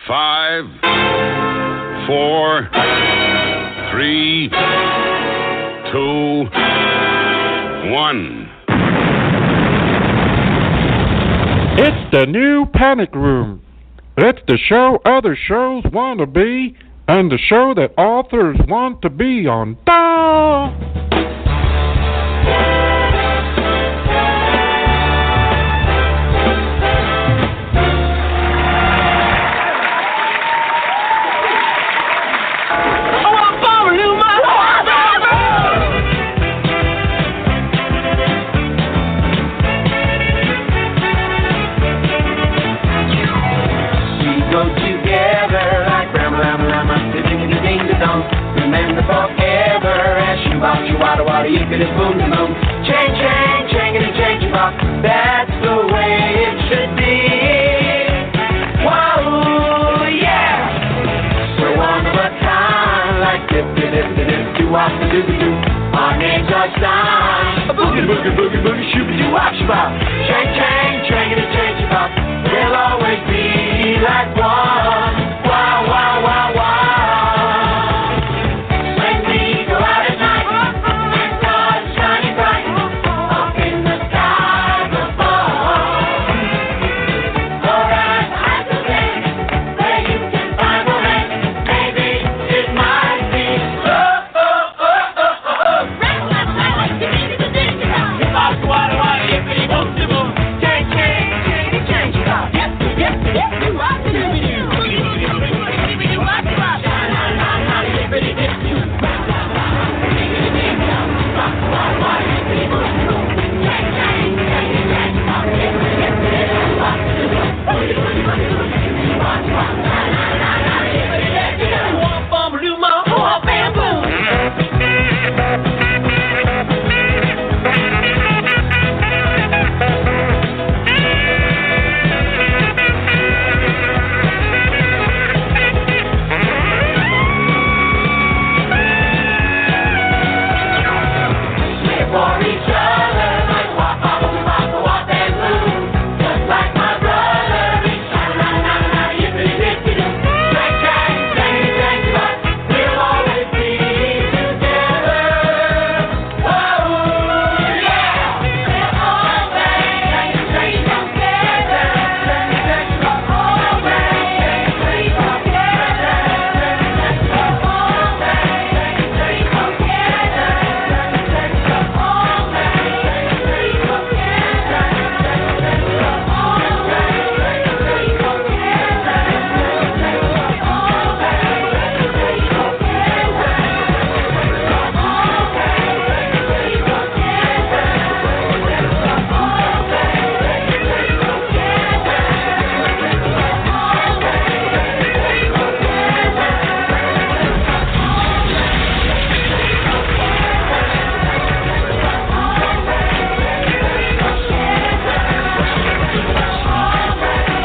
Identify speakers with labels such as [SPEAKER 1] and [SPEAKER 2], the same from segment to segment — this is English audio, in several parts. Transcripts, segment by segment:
[SPEAKER 1] 5, 4, 3, 2, 1.
[SPEAKER 2] It's the new Panic Room. It's the show other shows want to be, and the show that authors want to be on.
[SPEAKER 3] Remember forever as you walk, you wada wada, you could have boom boom. Chang chang, changity changing rock. That's the way it should be. Whoa, yeah. We're one of a kind, like dip dip dip dip dip do wop do do do. Our names are signed. Boogie boogie boogie boogie shooby doo wop shabop. Chang chang, changity changing rock. We'll always be like one. Wow wow wow wow.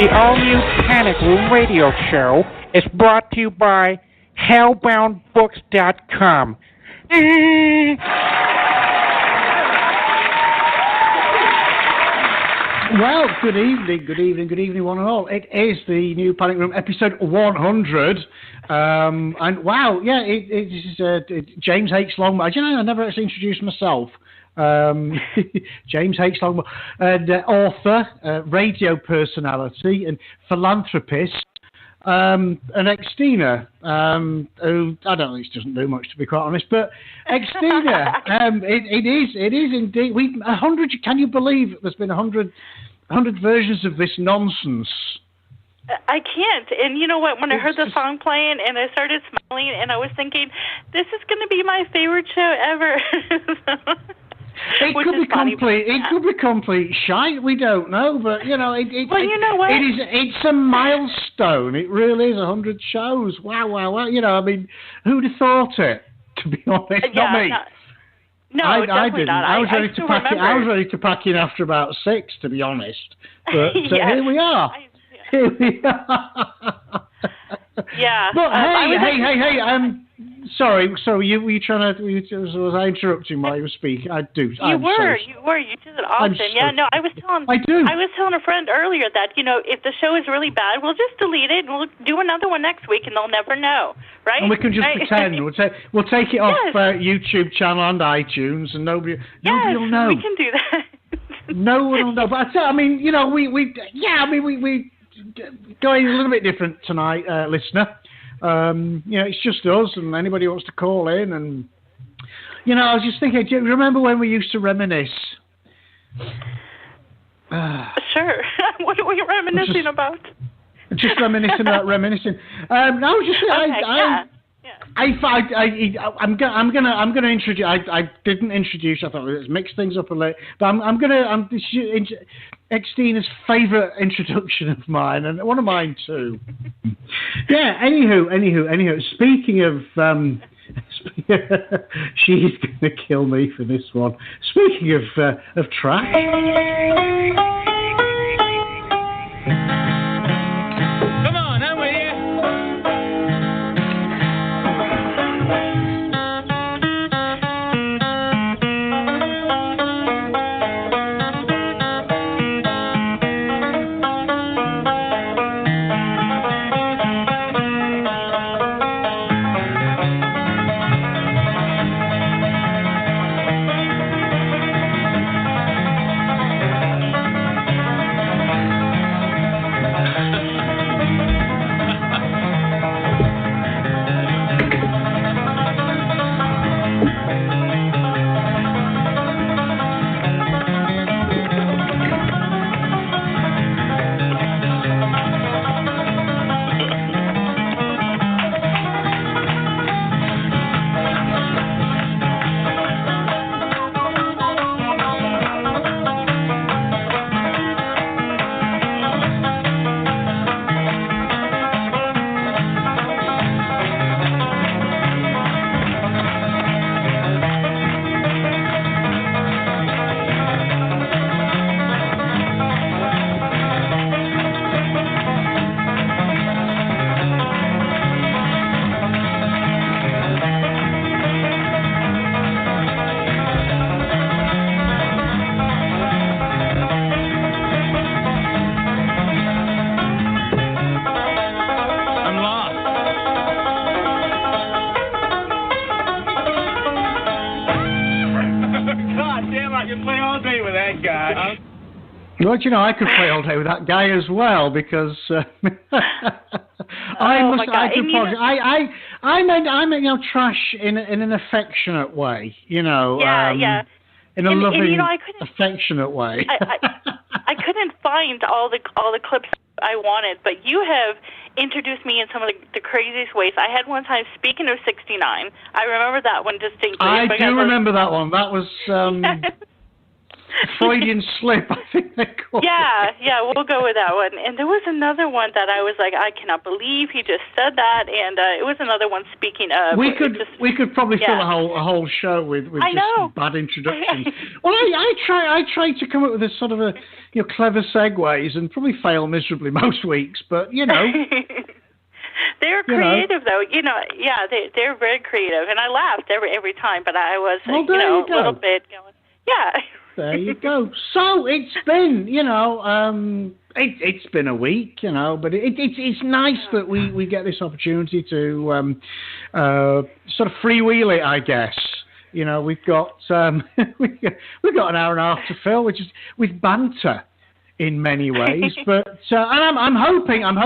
[SPEAKER 4] The all-new Panic Room radio show is brought to you by hellboundbooks.com.
[SPEAKER 5] Well, good evening, one and all. It is the new Panic Room, episode 100. And wow, yeah, it's James H Longmore. You know, I never actually introduced myself. James H Longmore, author, radio personality, and philanthropist, and Xtina, who I don't think she doesn't do much, to be quite honest, but Xtina, it is indeed. 100. Can you believe there's been 100 versions of this nonsense?
[SPEAKER 6] I can't. And you know what? When I heard the song playing and I started smiling, and I was thinking, this is going to be my favorite show ever.
[SPEAKER 5] It could be complete. It could be complete shite. We don't know, but you know,
[SPEAKER 6] well, you know what?
[SPEAKER 5] It's a milestone. It really is 100 shows. Wow. You know, I mean, who'd have thought it? To be honest, not me.
[SPEAKER 6] No,
[SPEAKER 5] I
[SPEAKER 6] definitely
[SPEAKER 5] didn't.
[SPEAKER 6] not.
[SPEAKER 5] I was ready to pack it. I was ready to pack in after about 6, to be honest. But here we are. Here we are.
[SPEAKER 6] Yeah.
[SPEAKER 5] But hey. Sorry. Were you trying to? Was I interrupting while you were speaking? I do.
[SPEAKER 6] You were. You did it often. Yeah. No, I was telling a friend earlier that if the show is really bad, we'll just delete it and we'll do another one next week, and they'll never know, right?
[SPEAKER 5] And we can just pretend. We'll take it off YouTube channel and iTunes, and nobody will know.
[SPEAKER 6] We can do that.
[SPEAKER 5] No one will know. But I mean, we going a little bit different tonight, listener. It's just us, and anybody wants to call in. And I was just thinking, do you remember when we used to reminisce?
[SPEAKER 6] Sure. What are we reminiscing about?
[SPEAKER 5] Just reminiscing about reminiscing. No, just I'm gonna introduce. I didn't introduce. I thought let's mix things up a little. But I'm Xtina's favourite introduction of mine, and one of mine too. Yeah. Anywho. Speaking of, she's gonna kill me for this one. Speaking of trash. Well, I could play all day with that guy as well because I meant trash in an affectionate way, in a loving, affectionate way.
[SPEAKER 6] I couldn't find all the clips I wanted, but you have introduced me in some of the craziest ways. I had one time, speaking of 69, I remember that one distinctly.
[SPEAKER 5] I do remember that one. That was Freudian slip, I think they call it.
[SPEAKER 6] Yeah, we'll go with that one. And there was another one that I was like, I cannot believe he just said that. And it was another one. Speaking of,
[SPEAKER 5] we could probably fill a whole show with just bad introductions. Well, I try to come up with a sort of clever segues and probably fail miserably most weeks, but
[SPEAKER 6] They're creative, though. They're very creative, and I laughed every time. But I was, a little bit going, yeah.
[SPEAKER 5] There you go. So it's been, it's been a week, but it's nice that we get this opportunity to sort of freewheel it, I guess. We've got we've got an hour and a half to fill, which is with banter in many ways. But and I'm hoping, and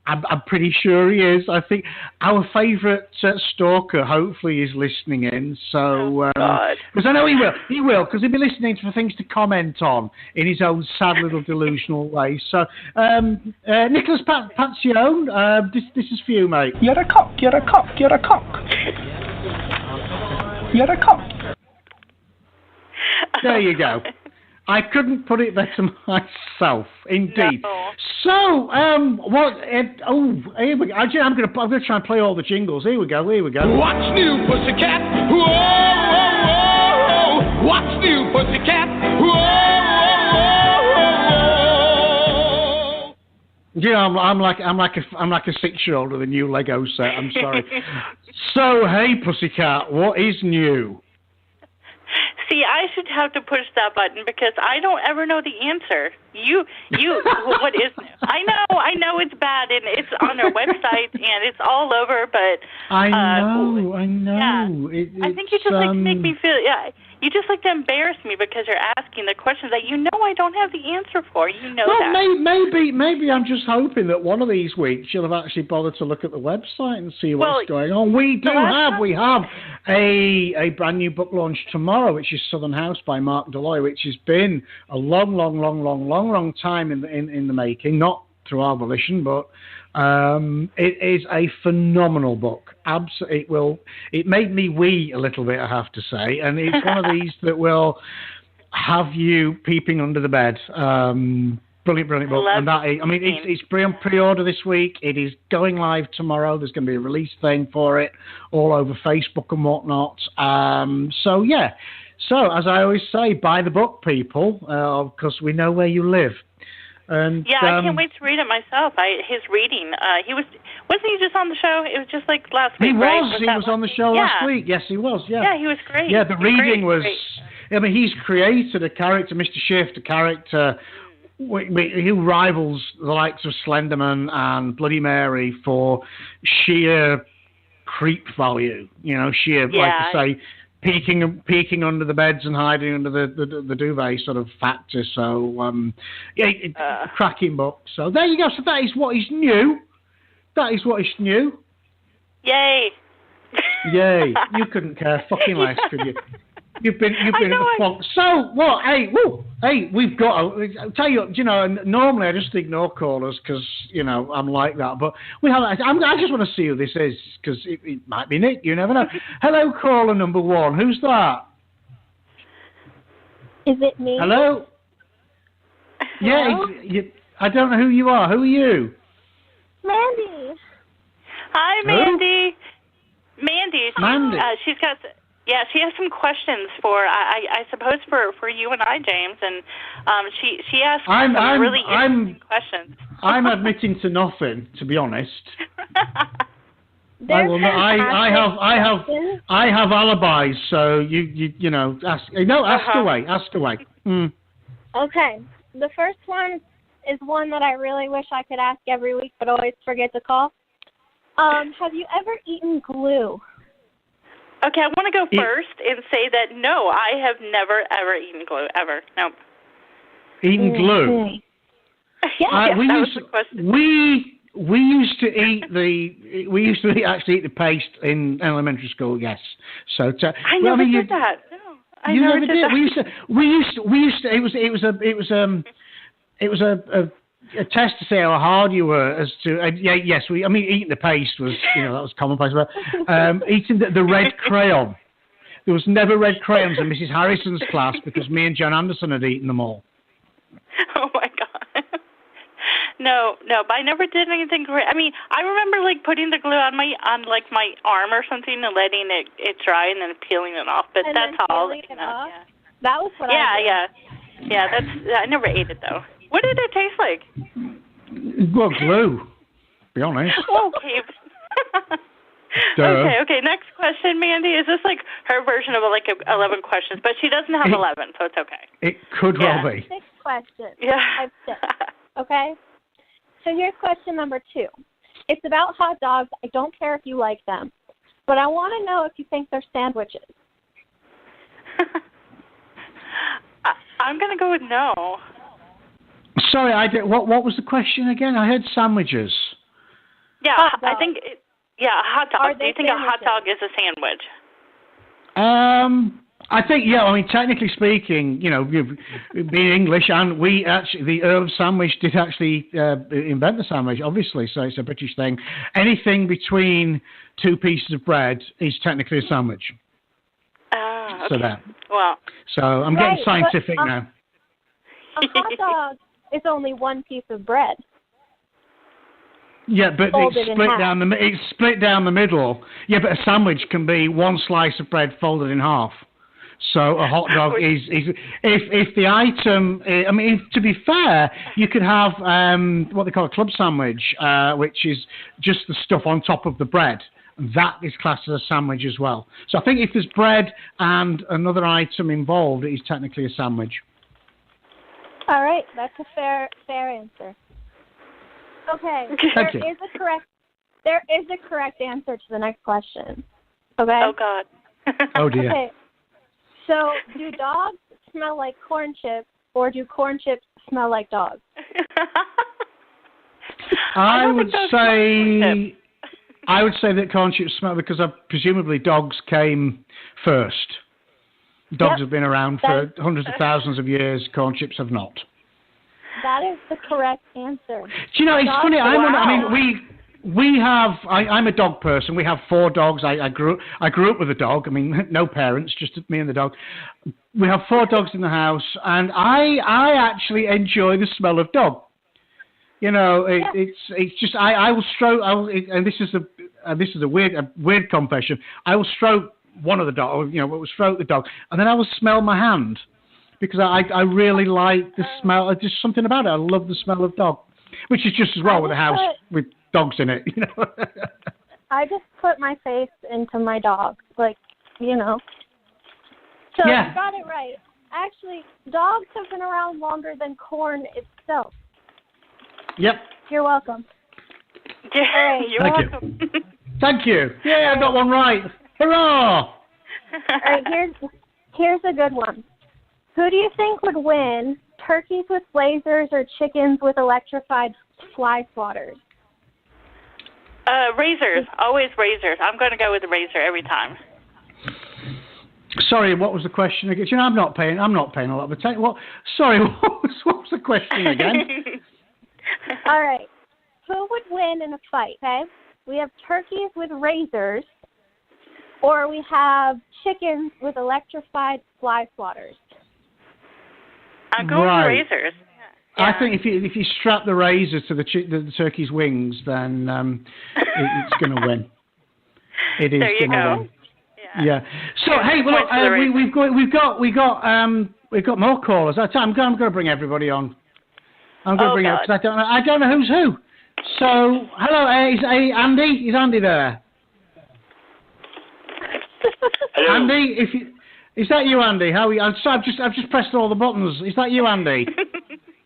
[SPEAKER 5] I'm pretty sure he is. I think our favourite stalker hopefully is listening in. So, because I know he will, because he'll be listening for things to comment on in his own sad little delusional way. So, Nicholas Patsione, this is for you, mate.
[SPEAKER 7] You're a cock. You're a cock. You're a cock. You're a cock.
[SPEAKER 5] There you go. I couldn't put it better myself, indeed.
[SPEAKER 6] No.
[SPEAKER 5] So, here we go. I'm going to try and play all the jingles. Here we go.
[SPEAKER 3] What's new, pussycat? Whoa, whoa, whoa. What's new, pussycat? Whoa, whoa, whoa.
[SPEAKER 5] Yeah, I'm like a 6-year-old with a new Lego set. I'm sorry. So, hey, Pussycat, what is new?
[SPEAKER 6] See, I should have to push that button because I don't ever know the answer. What is new? I know it's bad and it's on our website and it's all over, but
[SPEAKER 5] I know.
[SPEAKER 6] Yeah. I think you just like to make me feel. Yeah, you just like to embarrass me because you're asking the questions that you know I don't have the answer for. You know that.
[SPEAKER 5] Maybe I'm just hoping that one of these weeks you'll have actually bothered to look at the website and see what's going on. We have a brand new book launch tomorrow, which is Southern House by Mark Deloy, which has been a long time in the making, not through our volition, but it is a phenomenal book. Absolutely, it made me wee a little bit, I have to say, and it's one of these that will have you peeping under the bed. Brilliant book. And it's pre-order this week. It is going live tomorrow. There's going to be a release thing for it all over Facebook and whatnot. So as I always say, buy the book, people, because we know where you live. And
[SPEAKER 6] I can't wait to read it myself. His reading. Wasn't he just on the show? It was just like last week.
[SPEAKER 5] He was on the show last week. Yes, he was. Yeah.
[SPEAKER 6] Yeah, he was great.
[SPEAKER 5] Yeah, the reading was. I mean, he's created a character, Mr. Shift, a character who rivals the likes of Slenderman and Bloody Mary for sheer creep value. You know, like I say, peeking under the beds and hiding under the duvet sort of factor. So, cracking book. So there you go. So that is what is new.
[SPEAKER 6] Yay.
[SPEAKER 5] Yay. You couldn't care fucking less, could you? You've been at the funk. So what? Hey, we've got. I'll tell you, normally I just ignore callers because I'm like that. But we have. I just want to see who this is because it might be Nick. You never know. Hello, caller number 1. Who's that?
[SPEAKER 8] Is it me?
[SPEAKER 5] Hello.
[SPEAKER 8] Hello?
[SPEAKER 5] Yeah. I don't know who you are. Who are you?
[SPEAKER 8] Mandy.
[SPEAKER 6] Hi, Mandy. Mandy. She's got. Yeah, she has some questions for, I suppose, for you and I, James, and she asked some really interesting questions.
[SPEAKER 5] I'm admitting to nothing, to be honest. I have alibis, so you know, ask away.
[SPEAKER 8] Okay, the first one is one that I really wish I could ask every week, but always forget to call. Have you ever eaten glue?
[SPEAKER 6] Okay, I want to go first and say that no, I have never ever eaten glue ever. Nope.
[SPEAKER 5] Eaten glue?
[SPEAKER 6] Yeah, that was the question.
[SPEAKER 5] We used to actually eat the paste in elementary school. Yes. So
[SPEAKER 6] I never did that. No, I never did that.
[SPEAKER 5] We used to. It was a test to see how hard you were as to eating the paste was that was commonplace, but eating the red crayon. There was never red crayons in Mrs. Harrison's class because me and John Anderson had eaten them all.
[SPEAKER 6] Oh my god. No, but I never did anything great. I mean, I remember putting the glue on my arm or something and letting it dry and then peeling it off, but that's all.
[SPEAKER 8] Yeah. That was what
[SPEAKER 6] I did. Yeah, I never ate it though. What did it taste like?
[SPEAKER 5] Well, glue. Be honest.
[SPEAKER 6] Okay. Okay. Next question, Mandy. Is this her version of 11 questions? But she doesn't have 11, so it's okay.
[SPEAKER 5] It could well be.
[SPEAKER 8] 6 questions.
[SPEAKER 6] Yeah.
[SPEAKER 8] I have 6. Okay. So here's question number 2. It's about hot dogs. I don't care if you like them, but I want to know if you think they're sandwiches.
[SPEAKER 6] I'm gonna go with no.
[SPEAKER 5] Sorry, I did. What was the question again? I heard sandwiches.
[SPEAKER 6] Yeah, I think. A hot dog. Do you think sandwiches? A hot dog is a sandwich?
[SPEAKER 5] I think, I mean, technically speaking, being English, and the Earl of Sandwich did actually invent the sandwich, obviously, so it's a British thing. Anything between 2 pieces of bread is technically a sandwich.
[SPEAKER 6] Okay.
[SPEAKER 5] So that.
[SPEAKER 6] Well.
[SPEAKER 5] So I'm getting scientific now.
[SPEAKER 8] A hot dog is only 1 piece of bread.
[SPEAKER 5] Yeah, but it's split down the middle. Yeah, but a sandwich can be 1 slice of bread folded in half. So a hot dog is if the item. I mean, to be fair, you could have what they call a club sandwich, which is just the stuff on top of the bread. That is classed as a sandwich as well. So I think if there's bread and another item involved, it is technically a sandwich.
[SPEAKER 8] All right, that's a fair answer. Okay, there is a correct answer to the next question. Okay.
[SPEAKER 6] Oh God.
[SPEAKER 5] Oh dear.
[SPEAKER 8] Okay. So, do dogs smell like corn chips, or do corn chips smell like dogs?
[SPEAKER 5] I would say that corn chips smell because presumably dogs came first. Dogs have been around for hundreds of thousands of years. Corn chips have not.
[SPEAKER 8] That is the correct answer.
[SPEAKER 5] Do you know, it's funny. I'm a dog person. We have 4 dogs. I grew up with a dog. I mean, no parents, just me and the dog. We have 4 dogs in the house, and I actually enjoy the smell of dog. You know, it's just I will stroke. And this is a weird confession. I will stroke one of the dogs. You know, will stroke the dog, and then I will smell my hand because I really like the smell. There's just something about it. I love the smell of dog, which is just as well with a house with dogs in it. You know.
[SPEAKER 8] I just put my face into my dog, like, you know. So you got it right. Actually, dogs have been around longer than corn itself.
[SPEAKER 5] Yep.
[SPEAKER 8] You're welcome.
[SPEAKER 6] Yeah, you're welcome.
[SPEAKER 5] Thank you. Yeah, I got one right. Hurrah!
[SPEAKER 8] All right, here's a good one. Who do you think would win, turkeys with lasers or chickens with electrified fly swatters?
[SPEAKER 6] Razors. Always razors. I'm going to go with the razor every time.
[SPEAKER 5] Sorry, what was the question again? You know, I'm not paying a lot of attention. Sorry, what was the question again?
[SPEAKER 8] All right. Who would win in a fight, okay? We have turkeys with razors, or we have chickens with electrified fly swatters.
[SPEAKER 6] I'm going with razors. Yeah.
[SPEAKER 5] I think if you strap the razor to the turkey's wings, then it's going to win. It is going to win. Yeah. So hey, well, we've got more callers. I'm going to bring everybody on. I'm going to bring it because I don't know who's who. So hello, is Andy? Is Andy there?
[SPEAKER 9] Hello.
[SPEAKER 5] Andy, is that you, Andy? How are you? I've just pressed all the buttons. Is that you, Andy?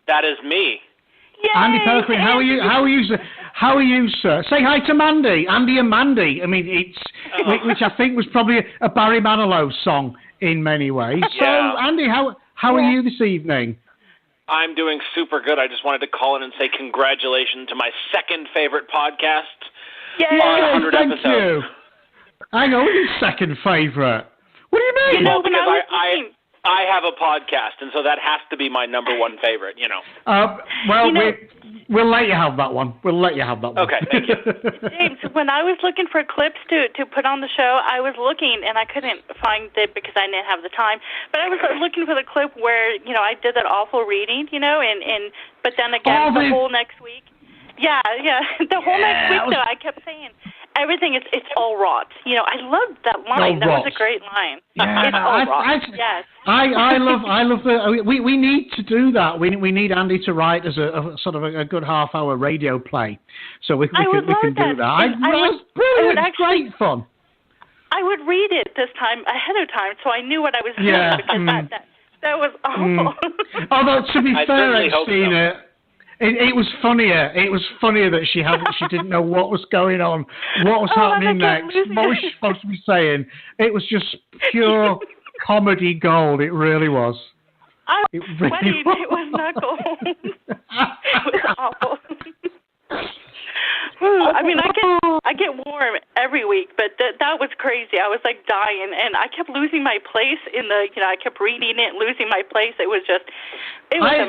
[SPEAKER 9] That is me.
[SPEAKER 6] Yay,
[SPEAKER 5] Andy Pellegrin, how are you? How are you, sir? Say hi to Mandy. Andy and Mandy. I mean, which I think was probably a Barry Manilow song in many ways. So, Andy, how are you this evening?
[SPEAKER 9] I'm doing super good. I just wanted to call in and say congratulations to my second favorite podcast.
[SPEAKER 6] Yay!
[SPEAKER 9] On 100
[SPEAKER 5] Thank
[SPEAKER 9] episodes.
[SPEAKER 5] you. I know his second favorite. What do you mean?
[SPEAKER 9] Well, because I have a podcast, and so that has to be my number one favorite, you know.
[SPEAKER 5] We'll let you have that one.
[SPEAKER 9] Okay, thank you.
[SPEAKER 6] James, when I was looking for clips to put on the show, I was looking, and I couldn't find it because I didn't have the time, but I was looking for the clip where, you know, I did that awful reading, you know, but then again, the whole next week. Yeah, the whole next week, though, I kept saying, everything it's all rot. You know, I loved that line. That was a great line.
[SPEAKER 5] Yeah,
[SPEAKER 6] it's all rot. Yes.
[SPEAKER 5] I love the. We need to do that. We need Andy to write as a sort of a good half-hour radio play, so we can do that. It's brilliant. It's great fun.
[SPEAKER 6] I would read it this time ahead of time, so I knew what I was doing because that was awful.
[SPEAKER 5] Although to be fair, Xtina. It was funnier. It was funnier that she didn't know what was going on, what was happening next, what was she supposed to be saying. It was just pure comedy gold. It really was.
[SPEAKER 6] It was not gold. It was awful. I mean, I get warm every week, but that was crazy. I was like dying, and I kept losing my place I kept reading it, losing my place. It was a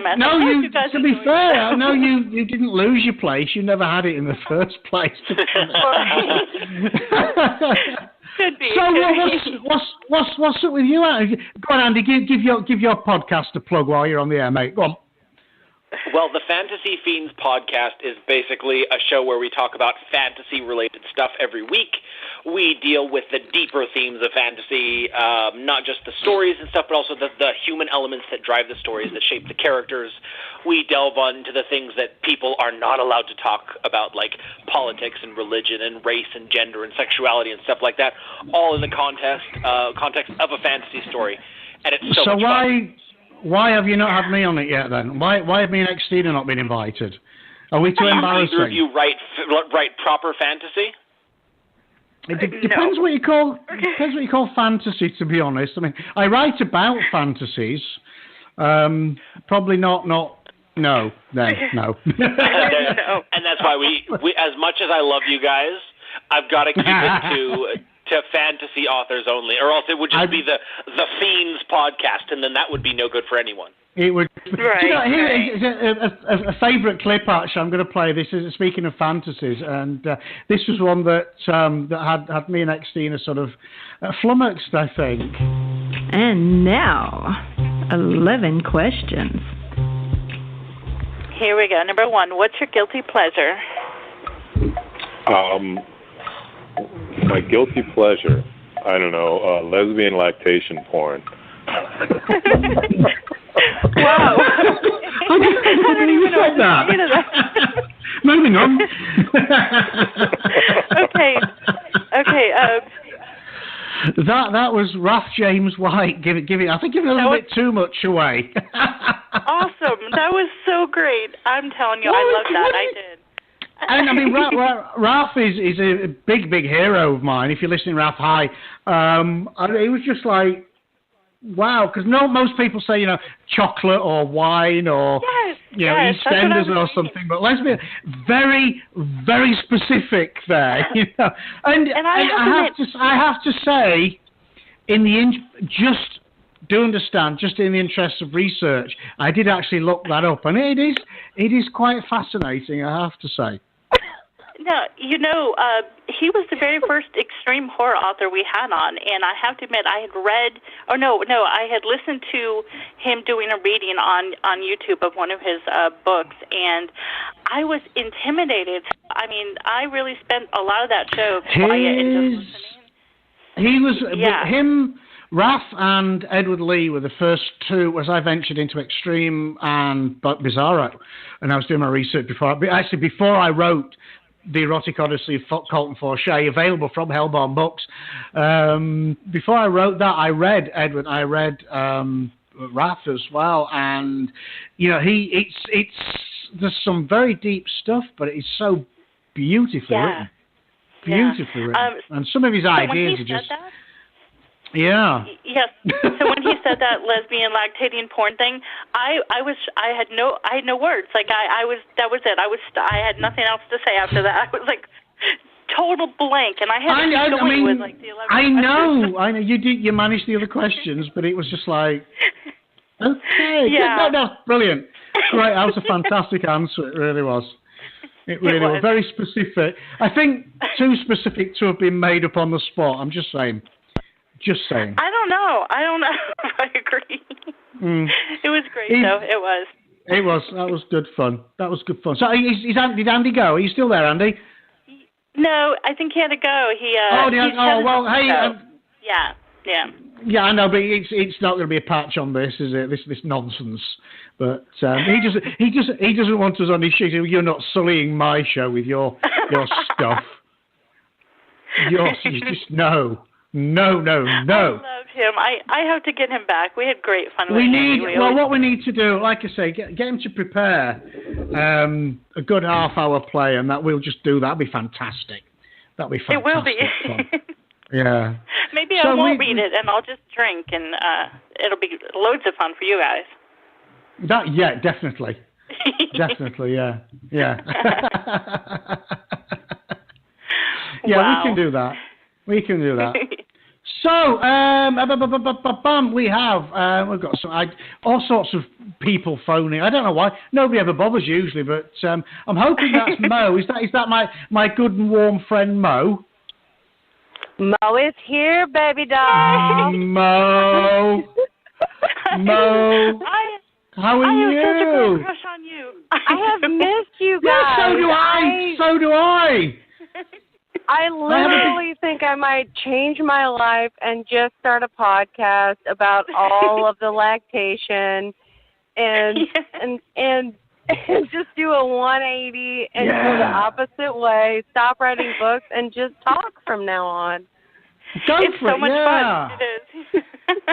[SPEAKER 6] mess.
[SPEAKER 5] No, to be fair, no, you didn't lose your place. You never had it in the first place.
[SPEAKER 6] Should be.
[SPEAKER 5] So what's up with you, Andy? Go on, Andy, give your podcast a plug while you're on the air, mate. Go on.
[SPEAKER 9] Well, the Fantasy Fiends podcast is basically a show where we talk about fantasy-related stuff every week. We deal with the deeper themes of fantasy, not just the stories and stuff, but also the human elements that drive the stories, that shape the characters. We delve into the things that people are not allowed to talk about, like politics and religion and race and gender and sexuality and stuff like that, all in the context of a fantasy story. And it's so much fun.
[SPEAKER 5] Why have you not had me on it yet, then? Why have me and Xtina not been invited? Are we too embarrassing?
[SPEAKER 9] Either of you write proper fantasy?
[SPEAKER 5] It depends what you call fantasy, to be honest. I mean, I write about fantasies. Probably not. No.
[SPEAKER 9] And that's why we, as much as I love you guys, I've got to keep it to fantasy authors only, or else it would just be the Fiends podcast, and then that would be no good for anyone.
[SPEAKER 5] It would.
[SPEAKER 8] Right.
[SPEAKER 5] You know, here a favourite clip, actually, I'm going to play. This is speaking of fantasies, and this was one that had me and Xtina sort of flummoxed, I think.
[SPEAKER 10] And now, 11 questions.
[SPEAKER 6] Here we go. Number 1, what's your guilty pleasure?
[SPEAKER 11] My guilty pleasure, I don't know, lesbian lactation porn.
[SPEAKER 6] Wow.
[SPEAKER 5] I didn't even know that. Moving on.
[SPEAKER 6] Okay.
[SPEAKER 5] That was Ralph James White giving a little bit too much away.
[SPEAKER 6] Awesome. That was so great. I'm telling you, I loved that. I did.
[SPEAKER 5] And I mean, Ralph is a big hero of mine. If you're listening, Ralph, hi. It was just like, wow, because most people say, chocolate or wine or EastEnders or something, but lesbian, very, very specific there. And I have to say, just in the interest of research, I did actually look that up, and it is quite fascinating, I have to say.
[SPEAKER 6] No, he was the very first extreme horror author we had on, and I have to admit, I had listened to him doing a reading on YouTube of one of his books, and I was intimidated. I mean, I really spent a lot of that show quiet and just listening. Raph and Edward Lee were the first two as I ventured into extreme and bizarro, and I was doing my research before I wrote The Erotic Odyssey of Colton Forshey, available from Hellbourne Books. Before I wrote that, I read Edward, I read Raph as well, and there's some very deep stuff, but it's so beautifully written. Beautifully written. And some of his ideas are just... Yeah. Yes. So when he said that lesbian lactating porn thing, I had no words. Like that was it. I had nothing else to say after that. I was like total blank, and I had to keep going with like the 11
[SPEAKER 5] I know. You managed the other questions, but it was just like, okay, no, brilliant, great. That was a fantastic answer. It really was. It really was very specific. I think too specific to have been made up on the spot. I'm just saying.
[SPEAKER 6] I don't know if I agree. It was great, though. It was.
[SPEAKER 5] It was. That was good fun. So did Andy go? Are you still there, Andy?
[SPEAKER 6] No, I think he had to go. Yeah, I know, but it's not going to be a patch on this, is it? This nonsense. But he doesn't want us on his show. You're not sullying my show with your stuff. You just no. No. I love him. I have to get him back. We had great fun with him.
[SPEAKER 5] What we need to do, like I say, get him to prepare a good half-hour play, and that we'll just do. That'll be fantastic.
[SPEAKER 6] It will be.
[SPEAKER 5] Yeah.
[SPEAKER 6] Maybe I won't read it, and I'll just drink, and it'll be loads of fun for you guys.
[SPEAKER 5] Definitely. Definitely, yeah. Yeah,
[SPEAKER 6] wow.
[SPEAKER 5] We can do that. So, we've got all sorts of people phoning. I don't know why. Nobody ever bothers usually, but I'm hoping that's Mo. Is that my good and warm friend Mo?
[SPEAKER 12] Mo is here, baby doll.
[SPEAKER 5] Mo. How are you?
[SPEAKER 6] I have such a great crush on you.
[SPEAKER 12] I have missed you guys.
[SPEAKER 5] Yeah, so do I. So do I.
[SPEAKER 12] I literally think I might change my life and just start a podcast about all of the lactation and just do a 180 and go the opposite way, stop writing books, and just talk from now on.
[SPEAKER 6] It's so much fun. It is.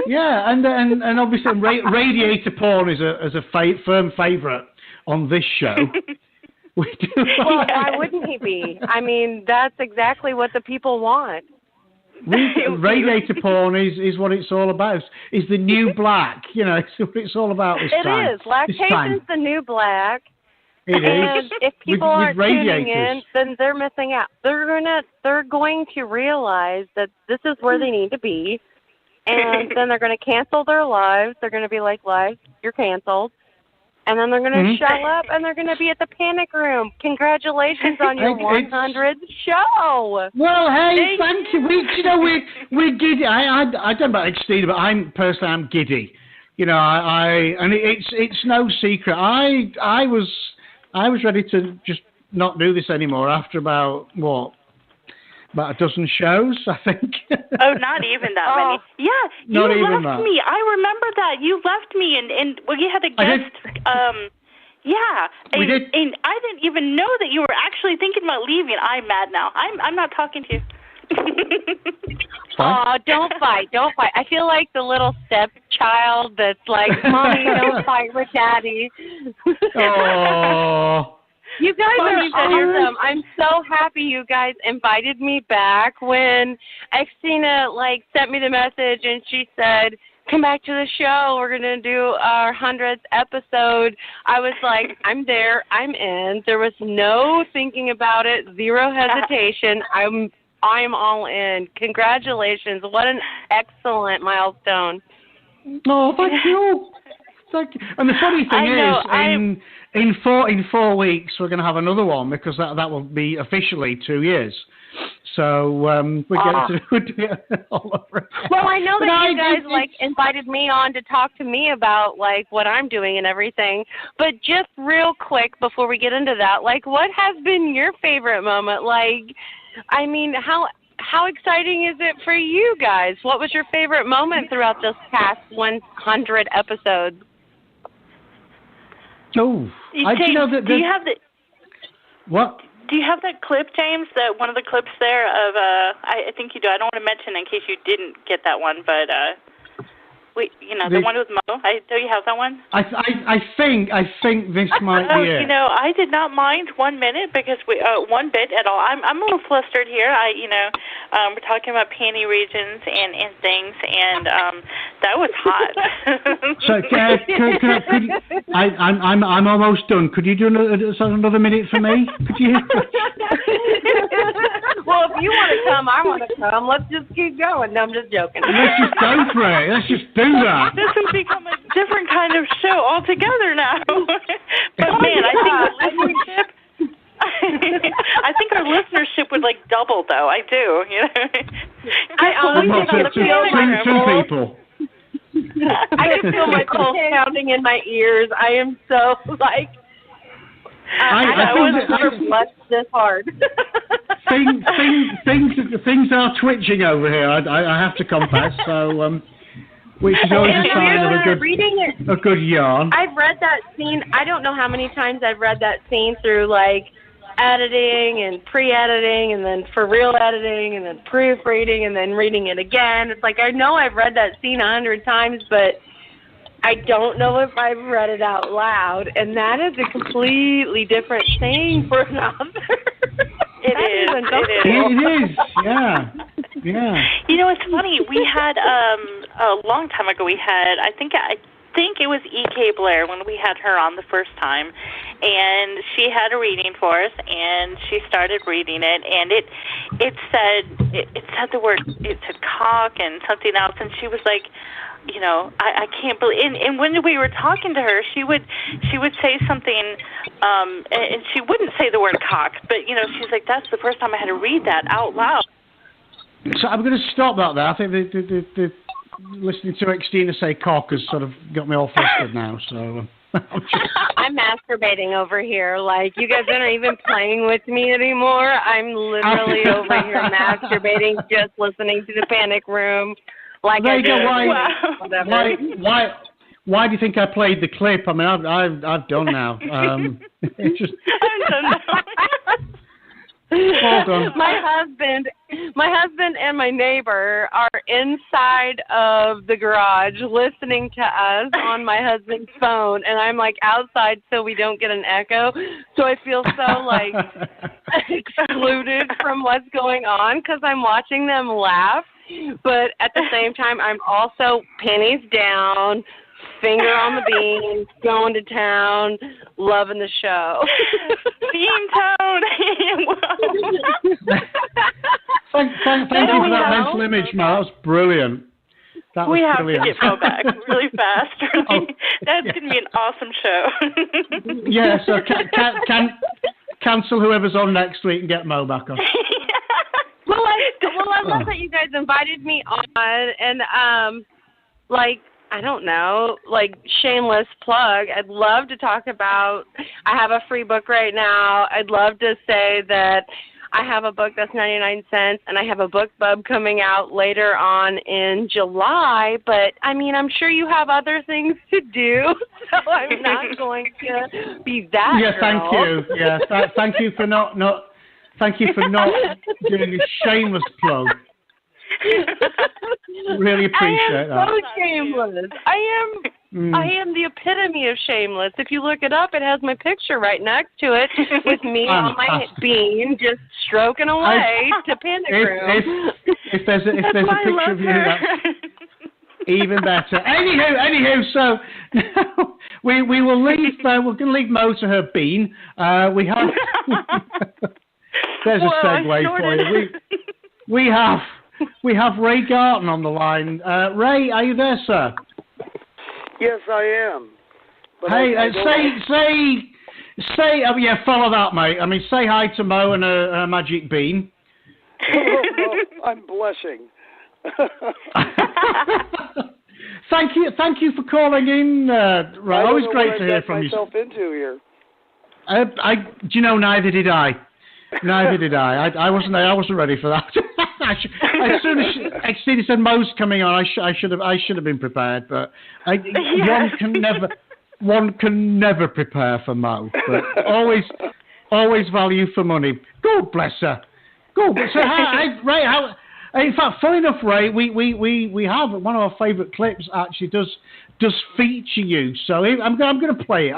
[SPEAKER 5] Yeah, and obviously radiator porn is a firm favourite on this show. We do.
[SPEAKER 12] Well, why wouldn't he be? I mean, that's exactly what the people want.
[SPEAKER 5] Radiator porn is what it's all about. It's the new black. It's what it's all about this time.
[SPEAKER 12] It is. Lactation's the new black.
[SPEAKER 5] It
[SPEAKER 12] and
[SPEAKER 5] is.
[SPEAKER 12] If people aren't tuning in,
[SPEAKER 5] radiators.
[SPEAKER 12] then they're missing out. They're going to realize that this is where they need to be, and then they're going to cancel their lives. They're going to be like, "Lives, you're canceled." And then they're going to show up, and they're going to be at the Panic Room. Congratulations on your 100th show.
[SPEAKER 5] Well, hey, thank you. We're giddy. I don't know about Xtina, but I'm giddy. And it's no secret. I was ready to just not do this anymore after about a dozen shows, I think.
[SPEAKER 6] Oh, not even that many. Yeah, you left me. I remember that. You left me, and you had a guest. Yeah.
[SPEAKER 5] We did.
[SPEAKER 6] And I didn't even know that you were actually thinking about leaving. I'm mad now. I'm not talking to you.
[SPEAKER 12] Oh, don't fight. I feel like the little stepchild that's like, Mommy, don't fight with Daddy.
[SPEAKER 5] Oh.
[SPEAKER 12] You guys are awesome. I'm so happy you guys invited me back when Xtina sent me the message and she said, come back to the show. We're going to do our 100th episode. I was like, I'm there. I'm in. There was no thinking about it. Zero hesitation. I'm all in. Congratulations. What an excellent milestone.
[SPEAKER 5] Oh, thank you. Thank you. And the funny thing is, in 4 weeks, we're going to have another one because that will be officially 2 years. So we get to do it all over.
[SPEAKER 12] Well, I know that you guys invited me on to talk to me about what I'm doing and everything. But just real quick before we get into that, what has been your favorite moment? I mean, how exciting is it for you guys? What was your favorite moment throughout this past 100 episodes?
[SPEAKER 5] Oh,
[SPEAKER 6] do you have the?
[SPEAKER 5] What?
[SPEAKER 6] Do you have that clip, James? One of the clips there of I think you do. I don't want to mention in case you didn't get that one, but the one with Mo. Do you have that one?
[SPEAKER 5] I think this might be it.
[SPEAKER 6] I did not mind 1 minute because 1 bit at all. I'm a little flustered here. We're talking about panty regions and things, and that was hot.
[SPEAKER 5] So I'm almost done. Could you do another minute for me? Could you?
[SPEAKER 12] Well, if you want to come, I want to come. Let's just keep going. No, I'm just joking.
[SPEAKER 5] Let's just go for it. Let's just do that.
[SPEAKER 6] This has become a different kind of show altogether now. But man, I think our listenership would double though. I do.
[SPEAKER 12] I always
[SPEAKER 5] two people.
[SPEAKER 12] I can feel my pulse pounding in my ears. I am so I was never blessed this hard.
[SPEAKER 5] Things are twitching over here. I have to confess. So, which is always a sign of a good yarn.
[SPEAKER 12] I've read that scene. I don't know how many times I've read that scene through editing and pre-editing and then for real editing and then proofreading and then reading it again. It's I know I've read that scene 100 times, but I don't know if I've read it out loud, and that is a completely different thing for an author.
[SPEAKER 6] It
[SPEAKER 5] is. Yeah.
[SPEAKER 6] It's funny. We had a long time ago. I think it was E.K. Blair when we had her on the first time, and she had a reading for us, and she started reading it, and it said the word, it said cock and something else, and she was like, I can't believe. And when we were talking to her, she would say something, and she wouldn't say the word cock, but she's like, that's the first time I had to read that out loud.
[SPEAKER 5] So I'm going to stop that there. I think the listening to Xtina say cock has sort of got me all flustered now. So
[SPEAKER 12] I'm masturbating over here. Like, you guys aren't even playing with me anymore. I'm literally over here masturbating, just listening to the Panic Room. Like,
[SPEAKER 5] why do you think I played the clip? I mean, I've done now. It's just.
[SPEAKER 6] I don't know.
[SPEAKER 5] Hold on.
[SPEAKER 12] My husband and my neighbor are inside of the garage listening to us on my husband's phone, and I'm like outside so we don't get an echo. So I feel so like excluded from what's going on because I'm watching them laugh, but at the same time I'm also panties down, finger on the bean, going to town, loving the show.
[SPEAKER 6] Bean town.
[SPEAKER 5] Thank you for that mental image, Mo. That was brilliant.
[SPEAKER 6] We have to get Mo back really fast. That's going to be an awesome show.
[SPEAKER 5] Yeah, so cancel whoever's on next week and get Mo back on.
[SPEAKER 12] Well, I love that you guys invited me on, and I don't know, like, shameless plug. I'd love to talk about, I have a free book right now. I'd love to say that I have a book that's 99 cents, and I have a book bub coming out later on in July. But, I mean, I'm sure you have other things to do, so I'm not going to be that
[SPEAKER 5] Yeah,
[SPEAKER 12] girl.
[SPEAKER 5] thank you. Yeah, thank you for not doing a shameless plug. Really appreciate that.
[SPEAKER 12] I am so shameless. I am the epitome of shameless. If you look it up, it has my picture right next to it with me on my bean just stroking away to Panic Room.
[SPEAKER 5] If there's a picture of you, that's even better. Anywho, so now we will leave. We're going to leave Mo to her bean. We have. There's a segue for you. We have Ray Garton on the line. Ray, are you there, sir?
[SPEAKER 13] Yes, I am. But
[SPEAKER 5] hey, say, follow that, mate. I mean, say hi to Mo and her magic bean.
[SPEAKER 13] Well, I'm blushing.
[SPEAKER 5] Thank you for calling in, Ray. Always great to hear from you.
[SPEAKER 13] I don't know what I got myself into here.
[SPEAKER 5] Do you know? Neither did I. I wasn't ready for that. As soon as Xtina said Mo's coming on, I should have been prepared. But one can never prepare for Mo. But always value for money. God bless her. God. So Ray, in fact, funny enough, Ray, we have one of our favourite clips actually does feature you. So I'm going to play it.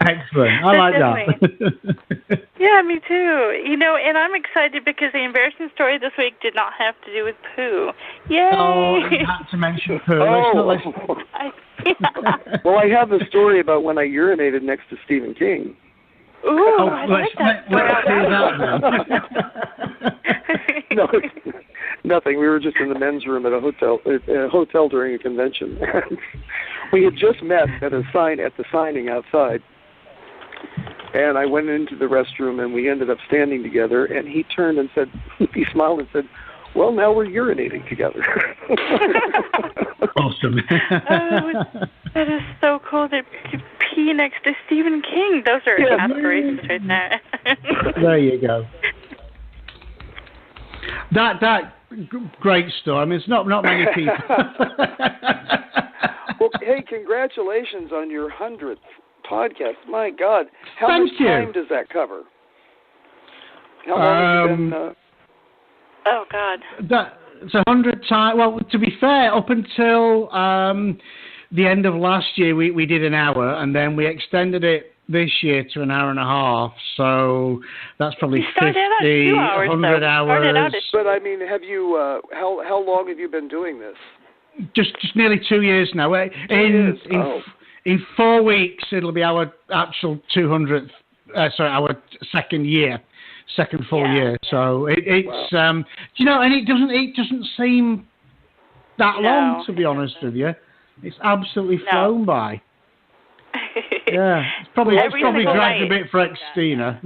[SPEAKER 5] Excellent. I like that.
[SPEAKER 6] Yeah, me too. And I'm excited because the embarrassing story this week did not have to do with poo. Yay!
[SPEAKER 5] Oh, you had to mention poo.
[SPEAKER 13] Well, I have a story about when I urinated next to Stephen King.
[SPEAKER 6] Ooh, I like that.
[SPEAKER 13] No, nothing. We were just in the men's room at a hotel during a convention. We had just met at the signing outside. And I went into the restroom, and we ended up standing together. And he turned and said, he smiled and said, "Well, now we're urinating together."
[SPEAKER 5] Awesome.
[SPEAKER 6] That is so cool to pee next to Stephen King. Those are aspirations right there.
[SPEAKER 5] There you go. That great story. I mean, it's not many people.
[SPEAKER 13] Well, hey, congratulations on your 100th podcast. My God, how much time does that cover? How long have you been?
[SPEAKER 6] Oh God.
[SPEAKER 5] It's 100 times. Well, to be fair, up until the end of last year, we did an hour, and then we extended it this year to an hour and a half. So that's probably 50, 100 hours.
[SPEAKER 13] But I mean, have you? How long have you been doing this?
[SPEAKER 5] Just nearly 2 years now. In 4 weeks, it'll be our actual 200th. Our second full year. So it's and it doesn't seem that long, to be honest with you. It's absolutely flown by. Yeah, it's probably dragged a bit for Xtina.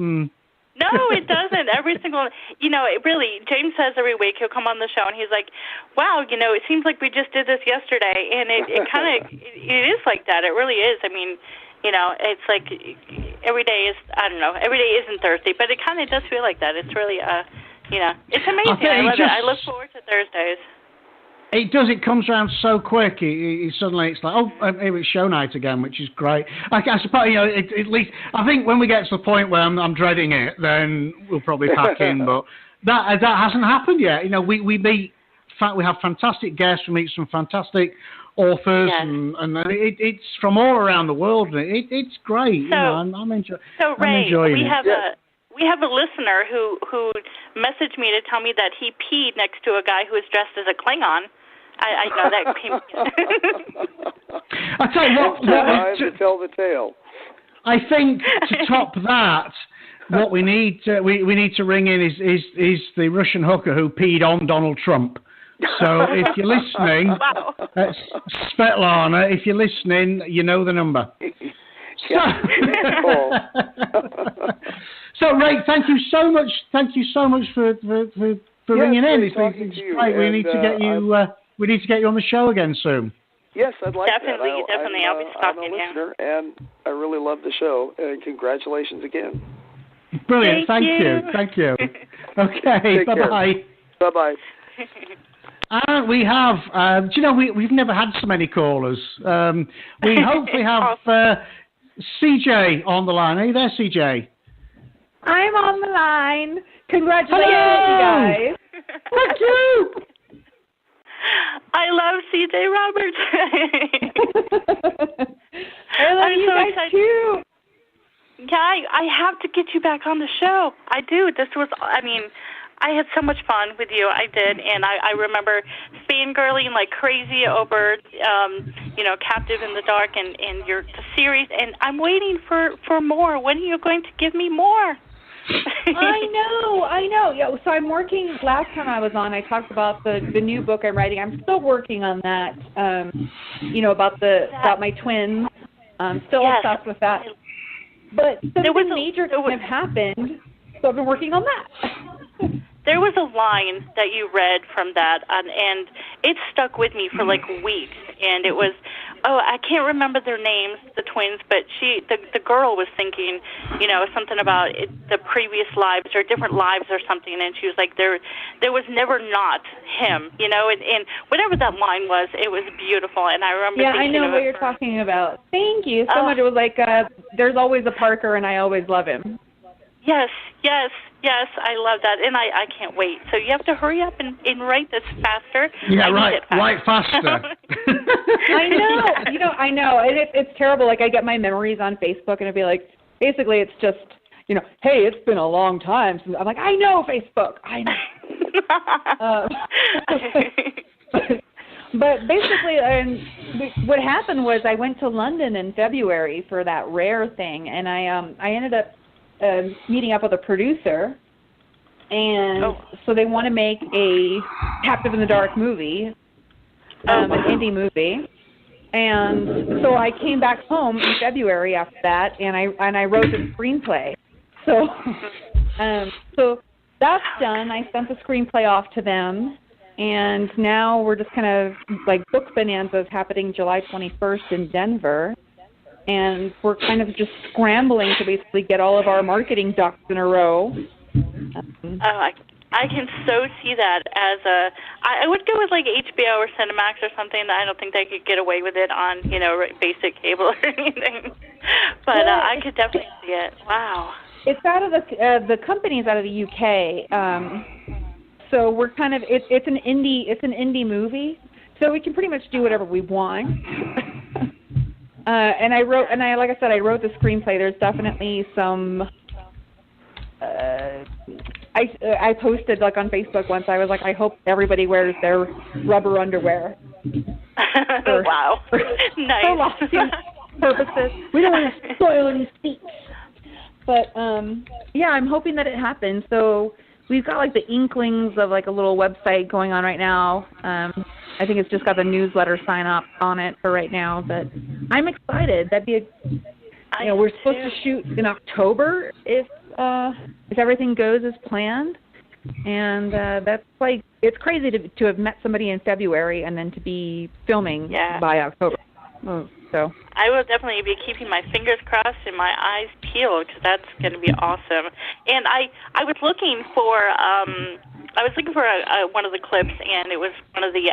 [SPEAKER 6] No, it doesn't. Every single, it really, James says every week he'll come on the show and he's like, wow, it seems like we just did this yesterday. And it kind of, it is like that. It really is. I mean, it's like every day is, I don't know, every day isn't Thursday, but it kind of does feel like that. It's really, it's amazing. I love it. I look forward to Thursdays.
[SPEAKER 5] It does. It comes around so quick. Suddenly it's like, it's show night again, which is great. I suppose, at least I think when we get to the point where I'm dreading it, then we'll probably pack in. But that hasn't happened yet. We meet. In fact, we have fantastic guests. We meet some fantastic authors, yes. and it's from all around the world. It's great.
[SPEAKER 6] So,
[SPEAKER 5] I'm
[SPEAKER 6] Ray,
[SPEAKER 5] enjoying
[SPEAKER 6] we
[SPEAKER 5] it.
[SPEAKER 6] have we have a listener who messaged me to tell me that he peed next to a guy who was dressed as a Klingon. I know that came.
[SPEAKER 5] I tell you what,
[SPEAKER 13] to tell the tale.
[SPEAKER 5] I think to top that, what we need to ring in is the Russian hooker who peed on Donald Trump. So if you're listening,
[SPEAKER 6] wow.
[SPEAKER 5] Svetlana, if you're listening, you know the number. So Ray, thank you so much. Thank you so much for ringing in. It's great. We need to get you. We need to get you on the show again soon.
[SPEAKER 13] Yes, I'd like
[SPEAKER 6] definitely,
[SPEAKER 13] that.
[SPEAKER 6] Definitely, I'll be stalking
[SPEAKER 13] you. I'm a listener, and I really love the show. And congratulations again.
[SPEAKER 5] Brilliant. Thank you. Okay. Bye-bye.
[SPEAKER 13] Bye-bye.
[SPEAKER 5] And we have, we've never had so many callers. We hopefully have CJ on the line. Are you there, CJ?
[SPEAKER 14] I'm on the line. Congratulations, you guys.
[SPEAKER 5] Thank you.
[SPEAKER 6] I love CJ Roberts.
[SPEAKER 14] I love you guys
[SPEAKER 6] excited.
[SPEAKER 14] too.
[SPEAKER 6] Yeah, I have to get you back on the show. I do. I had so much fun with you. I did, and I remember fangirling like crazy over, Captive in the Dark and the series. And I'm waiting for more. When are you going to give me more?
[SPEAKER 14] I know. Yeah, so I'm working. Last time I was on, I talked about the new book I'm writing. I'm still working on that. About my twins. I'm still obsessed with that. But something major kind of happened, so I've been working on that.
[SPEAKER 6] There was a line that you read from that, and it stuck with me for like weeks. And it was, I can't remember their names, the twins, but the girl was thinking, something about the previous lives or different lives or something, and she was like, there was never not him, and whatever that line was, it was beautiful. And I remember thinking,
[SPEAKER 14] I know what you're talking about. Thank you so much. It was like, there's always a Parker, and I always love him.
[SPEAKER 6] Yes, I love that, and I can't wait. So you have to hurry up and write this faster.
[SPEAKER 5] Yeah, write faster.
[SPEAKER 14] I know. It's terrible. Like, I get my memories on Facebook, and it'd be like, basically, it's just, hey, it's been a long time since. I'm like, I know Facebook. I know. But basically, what happened was I went to London in February for that Rare thing, and I ended up meeting up with a producer, and so they want to make a Captive in the Dark movie, an indie movie, and so I came back home in February after that, and I wrote the screenplay. So that's done. I sent the screenplay off to them, and now we're just kind of like Book Bonanza's happening July 21st in Denver. And we're kind of just scrambling to basically get all of our marketing ducks in a row.
[SPEAKER 6] I can so see that as I would go with like HBO or Cinemax or something. I don't think they could get away with it on, basic cable or anything. But I could definitely see it. Wow.
[SPEAKER 14] It's out of the company's out of the UK. So we're kind of it's an indie movie. So we can pretty much do whatever we want. And I wrote the screenplay. There's definitely some. I posted like on Facebook once. I was like, I hope everybody wears their rubber underwear.
[SPEAKER 6] Wow, nice.
[SPEAKER 14] For lost purposes. We don't want to spoil any seats. But I'm hoping that it happens. So we've got like the inklings of like a little website going on right now. I think it's just got the newsletter sign up on it for right now, but I'm excited. That'd be we're supposed to shoot in October if if everything goes as planned. And that's like, it's crazy to have met somebody in February and then to be filming by October. So
[SPEAKER 6] I will definitely be keeping my fingers crossed and my eyes peeled because that's going to be awesome. And I was looking for one of the clips, and it was one of the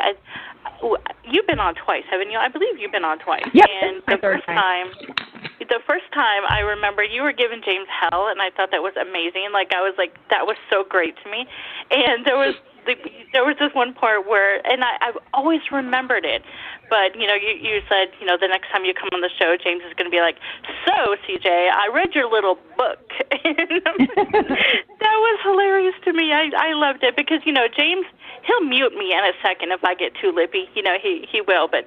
[SPEAKER 6] you've been on twice, haven't you? I believe you've been on twice.
[SPEAKER 14] Yep,
[SPEAKER 6] and the first time I remember you were giving James hell, and I thought that was amazing. Like I was like, that was so great to me. And there was this one part where, and I've always remembered it, but you said, the next time you come on the show, James is going to be like, so CJ, I read your little book. And that was hilarious to me. I loved it because James, he'll mute me in a second if I get too lippy. He will, but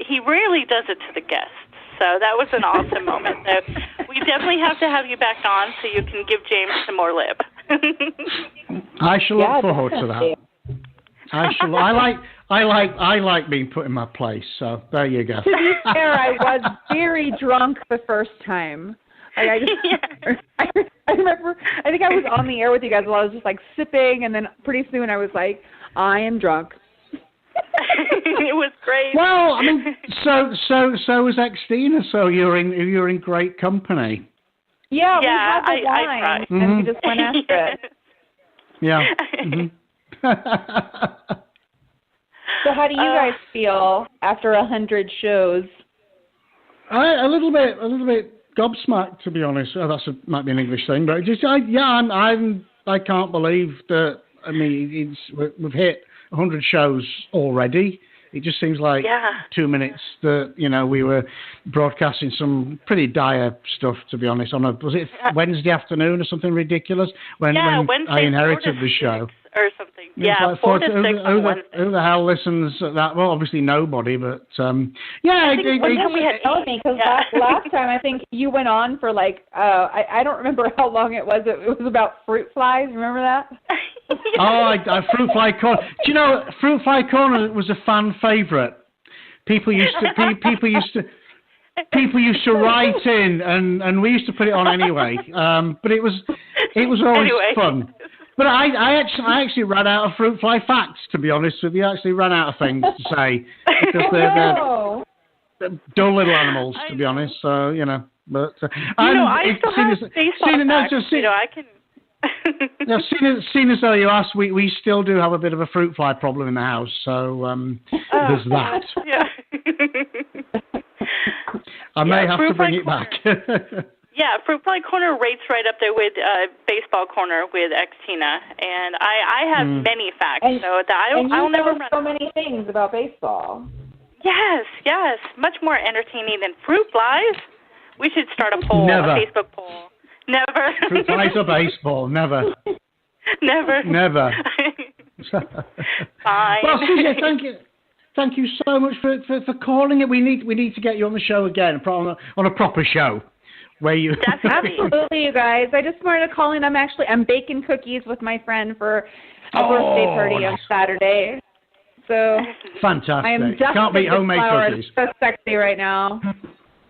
[SPEAKER 6] he rarely does it to the guests. So that was an awesome moment. So we definitely have to have you back on so you can give James some more lip.
[SPEAKER 5] I shall look forward to that. I like being put in my place. So there you go.
[SPEAKER 14] To be fair, I was very drunk the first time. I remember. I think I was on the air with you guys while I was just like sipping, and then pretty soon I was like, I am drunk.
[SPEAKER 6] It was great.
[SPEAKER 5] Well, I mean, so was Xtina. So you're in great company.
[SPEAKER 14] Yeah, we had the wine, and we just went after it.
[SPEAKER 5] Yeah. Mm-hmm.
[SPEAKER 14] So how do you guys feel after 100 shows?
[SPEAKER 5] A little bit gobsmacked, to be honest. Might be an English thing, but I can't believe that. I mean, we've hit 100 shows already. It just seems like 2 minutes that we were broadcasting some pretty dire stuff, to be honest. Was it Wednesday afternoon or something ridiculous when I inherited the show
[SPEAKER 6] or something? Yeah, 4 to 6 on Wednesday.
[SPEAKER 5] Who the hell listens to that? Well, obviously nobody, but
[SPEAKER 14] we had told me because last time I think you went on for like I don't remember how long it was. It was about fruit flies. Remember that?
[SPEAKER 5] Fruit fly corner. Do you know fruit fly corner was a fan favorite? People used to write in, and we used to put it on anyway. But it was always fun. But I actually ran out of fruit fly facts, to be honest with you. I actually ran out of things to say because they're dull little animals, to be honest. So but
[SPEAKER 6] I still have baseball facts. I can.
[SPEAKER 5] Now, seeing as though you asked, we still do have a bit of a fruit fly problem in the house, so there's that.
[SPEAKER 6] Yeah.
[SPEAKER 5] I may have to bring it back.
[SPEAKER 6] Yeah, Fruit Fly Corner rates right up there with Baseball Corner with Xtina, and I have many facts, so that I'll never run.
[SPEAKER 14] So many things about baseball.
[SPEAKER 6] Yes, much more entertaining than fruit flies. We should start a poll,
[SPEAKER 5] Never.
[SPEAKER 6] a Facebook poll. Never.
[SPEAKER 5] Fruit flies or baseball? Never.
[SPEAKER 6] Never. Fine.
[SPEAKER 5] Well, CJ, thank you so much for calling it. We need to get you on the show again, on a proper show. Where you
[SPEAKER 14] Absolutely, you guys. I just wanted to call in. I'm baking cookies with my friend for a birthday party on Saturday. So
[SPEAKER 5] fantastic.
[SPEAKER 14] I am
[SPEAKER 5] Can't beat homemade cookies.
[SPEAKER 14] It's so sexy right now.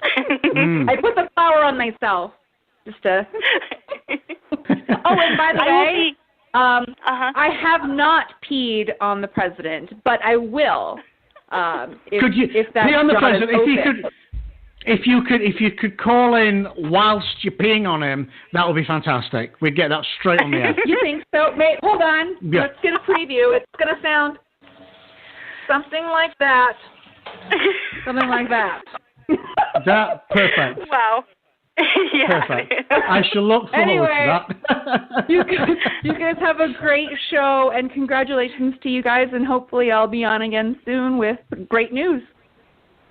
[SPEAKER 14] I put the flour on myself just to. And by the way, I have not peed on the president, but I will. If that's
[SPEAKER 5] pee on the president? If you could call in whilst you're peeing on him, that would be fantastic. We'd get that straight on the air.
[SPEAKER 14] You think so? Wait, hold on.
[SPEAKER 5] Yeah.
[SPEAKER 14] Let's get a preview. It's going to sound something like that. Something like that.
[SPEAKER 5] That perfect.
[SPEAKER 6] Wow. Yeah.
[SPEAKER 5] Perfect. I shall look forward to that.
[SPEAKER 14] you guys have a great show, and congratulations to you guys, and hopefully I'll be on again soon with great news.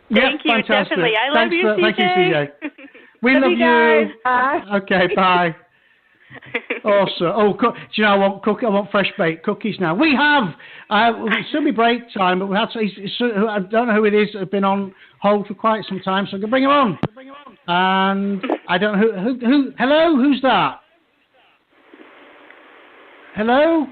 [SPEAKER 6] Thank you,
[SPEAKER 5] fantastic.
[SPEAKER 6] Definitely. I love you, CJ.
[SPEAKER 5] Thank you, CJ. We love you.
[SPEAKER 14] Bye.
[SPEAKER 5] Okay, bye. Awesome. Do you know I want fresh baked cookies now. We have. It's still be break time, but we have. I don't know who it is. Has been on hold for quite some time, so I can bring him on. And I don't know who. Hello, who's that? Hello.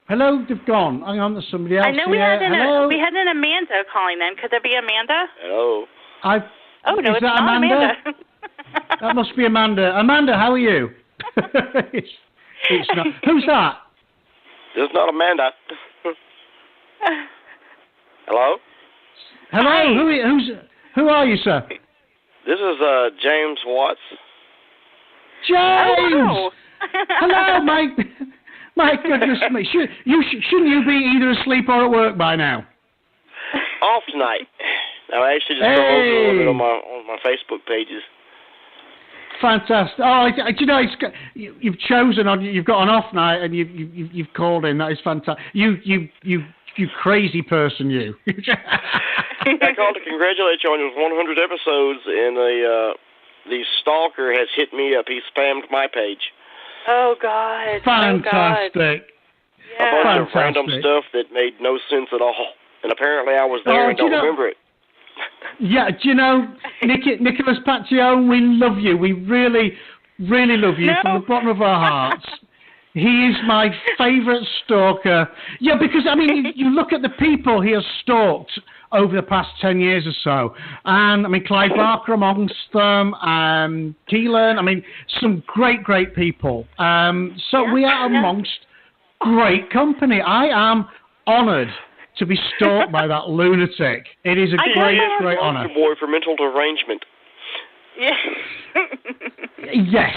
[SPEAKER 5] Hello, they've gone. Hang on, there's somebody else.
[SPEAKER 6] I know
[SPEAKER 5] here.
[SPEAKER 6] we had an Amanda calling in. Could there be Amanda?
[SPEAKER 9] Hello.
[SPEAKER 6] No, it's not Amanda.
[SPEAKER 5] That must be Amanda. Amanda, how are you? it's not. Who's that?
[SPEAKER 15] It's not Amanda. Hello?
[SPEAKER 5] Hello. Who are you, sir?
[SPEAKER 15] This is James Watts.
[SPEAKER 5] James. Hello, my goodness me. Shouldn't you be either asleep or at work by now?
[SPEAKER 15] Off tonight. I actually just go over a little bit on my Facebook pages.
[SPEAKER 5] Fantastic. Oh, you know, you've chosen on. You've got an off night, and you've called in. That is fantastic. You crazy person, you.
[SPEAKER 15] I called to congratulate you on your 100 episodes, and the stalker has hit me up. He spammed my page.
[SPEAKER 12] Oh God!
[SPEAKER 5] Fantastic.
[SPEAKER 12] Oh, God.
[SPEAKER 15] A bunch of random stuff that made no sense at all, and apparently I was there and don't remember it.
[SPEAKER 5] Yeah, do you know, Nicholas Pacione, we love you. We really, really love you from the bottom of our hearts. He is my favourite stalker. Yeah, because, I mean, you look at the people he has stalked over the past 10 years or so. And, I mean, Clive Barker amongst them, Keelan, I mean, some great, great people. So we are amongst great company. I am honoured to be stalked by that lunatic. It is a great honour.
[SPEAKER 15] Boy for mental derangement.
[SPEAKER 5] Yes,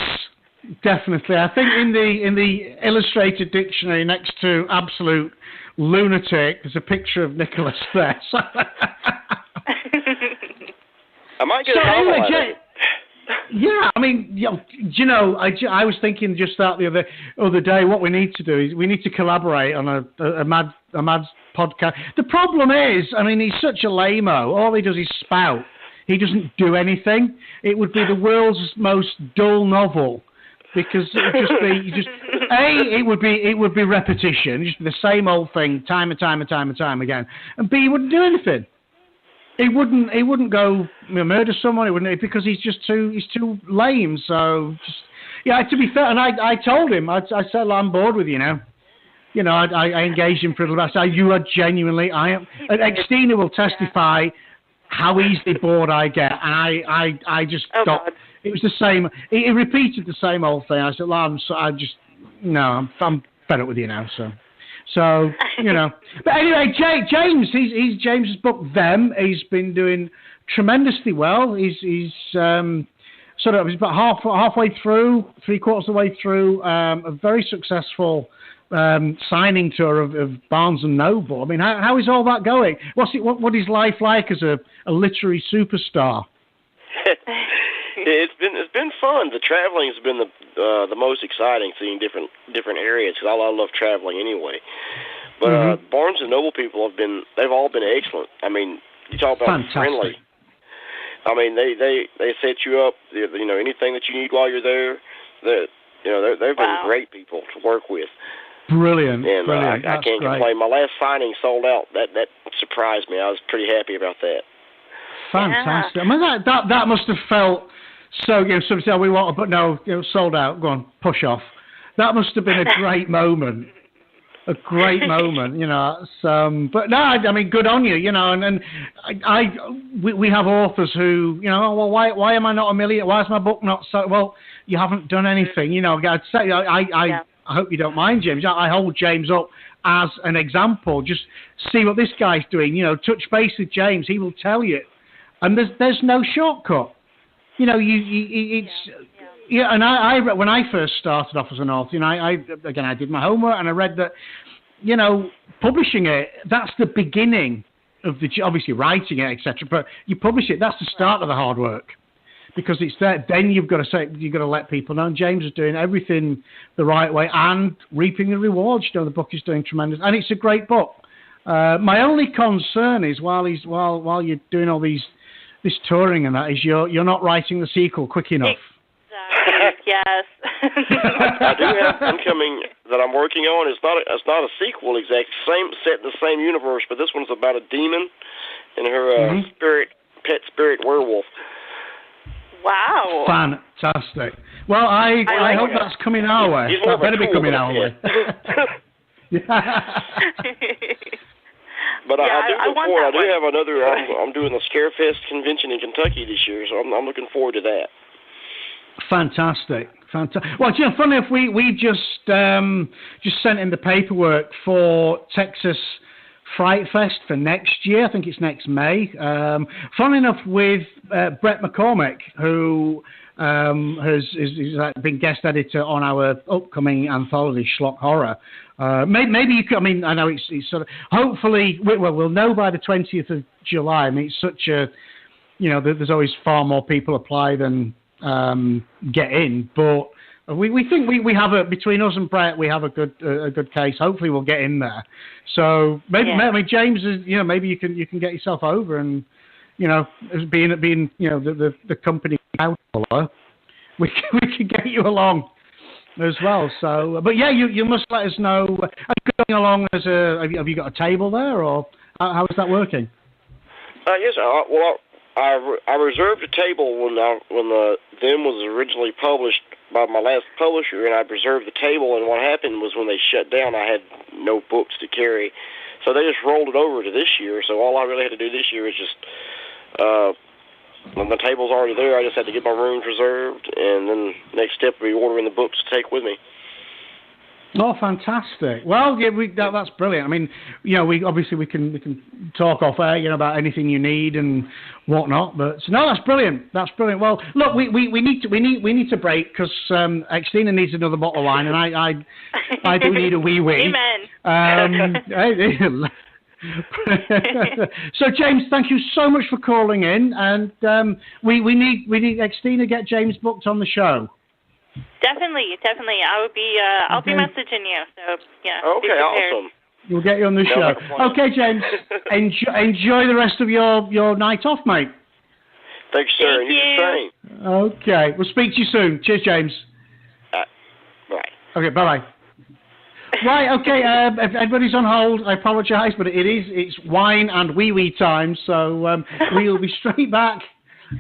[SPEAKER 5] definitely. I think in the illustrated dictionary next to absolute lunatic, there's a picture of Nicholas there.
[SPEAKER 15] I might get a novel out of it.
[SPEAKER 5] Yeah, I mean, you know, I was thinking just that the other day. What we need to do is we need to collaborate on a mad podcast. The problem is, I mean, he's such a lame-o. All he does is spout. He doesn't do anything. It would be the world's most dull novel because it would just be it would be repetition, just the same old thing, time and time again. And B, he wouldn't do anything. He wouldn't go murder someone. He wouldn't, because he's too lame. So to be fair, and I told him, I said, well, I'm bored with you now. You know, I engaged him for a little bit. I said, you are genuinely, I am. And Xtina will testify how easily bored I get. And I just stopped. God. It was the same. He repeated the same old thing. I said, well, I'm fed up with you now. So, you know. But anyway, James, he's James's book, Them. He's been doing tremendously well. He's sort of, he's about halfway through, 3/4 of the way through, a very successful signing tour of Barnes & Noble. I mean, how is all that going? What is life like as a literary superstar?
[SPEAKER 15] It's been fun. The traveling has been the most exciting, seeing different areas, because I love traveling anyway. But Barnes & Noble people they've all been excellent. I mean, you talk about friendly. I mean, they set you up. You know, anything that you need while you're there. They've been great people to work with.
[SPEAKER 5] Brilliant.
[SPEAKER 15] And
[SPEAKER 5] brilliant.
[SPEAKER 15] I can't complain. My last signing sold out. That surprised me. I was pretty happy about that.
[SPEAKER 5] Fantastic. Yeah. I mean, that must have felt so. You know, somebody said we want, but no, sold out. Go on, push off. That must have been a great moment. A great moment, you know. But no, I mean, good on you, you know. And we have authors who, you know, well, why am I not a millionaire? Why is my book not so? Well, you haven't done anything, you know. I'd say I hope you don't mind, James. I hold James up as an example. Just see what this guy's doing. You know, touch base with James. He will tell you. And there's no shortcut. You know, and I when I first started off as an author, you know, I did my homework and I read that, you know, publishing it, that's the beginning of obviously writing it, etc. But you publish it, that's the start of the hard work, because it's there. Then you've got to let people know. And James is doing everything the right way and reaping the rewards. You know, the book is doing tremendous, and it's a great book. My only concern is while you're doing all this touring and that, is you're not writing the sequel quick enough.
[SPEAKER 6] Exactly. Yes.
[SPEAKER 15] I do have one coming that I'm working on. It's not a sequel set in the same universe, but this one's about a demon and her pet spirit werewolf.
[SPEAKER 6] Wow.
[SPEAKER 5] Fantastic. Well, I hope that's coming our way. That better be coming our way.
[SPEAKER 15] But I do have another. I'm doing the Scarefest convention in Kentucky this year, so I'm looking forward to that.
[SPEAKER 5] Fantastic. Well, funny enough, we just sent in the paperwork for Texas Fright Fest for next year. I think it's next May. Funny enough, with Brett McCormick, who has been guest editor on our upcoming anthology, Schlock Horror. Maybe you could. I mean, I know it's sort of. Hopefully, we'll know by the 20th of July. I mean, it's such a. There's always far more people apply than get in, but we think we have between us and Brett, we have a good case. Hopefully, we'll get in there. So maybe James is, maybe you can get yourself over and, being the company counselor, we can get you along as well. So, but yeah, you must let us know. Are you going along as have you got a table there, or how is that working?
[SPEAKER 15] Yes. Well, I reserved a table when the Them was originally published by my last publisher, and I reserved the table. And what happened was when they shut down, I had no books to carry, so they just rolled it over to this year. So all I really had to do this year is just when the table's already there, I just had to get my rooms reserved, and then next step would be ordering the books to take with me.
[SPEAKER 5] Oh, fantastic! Well, yeah, that's brilliant. I mean, we can talk off air, about anything you need and whatnot. But no, that's brilliant. That's brilliant. Well, look, we need to break because Xtina needs another bottle of wine, and I do need a wee wee.
[SPEAKER 6] Amen.
[SPEAKER 5] So, James, thank you so much for calling in, and we need Xtina to get James booked on the show.
[SPEAKER 6] Definitely. I would be. I'll be messaging you. So yeah.
[SPEAKER 15] Okay, awesome.
[SPEAKER 5] We'll get you on the show. Okay, James. Enjoy the rest of your night off, mate.
[SPEAKER 15] Thanks, sir.
[SPEAKER 6] Thank you.
[SPEAKER 5] Okay, we'll speak to you soon. Cheers, James.
[SPEAKER 15] Bye.
[SPEAKER 5] Okay, bye. Right. Okay. Everybody's on hold. I apologise, but it's wine and wee time. So we'll be straight back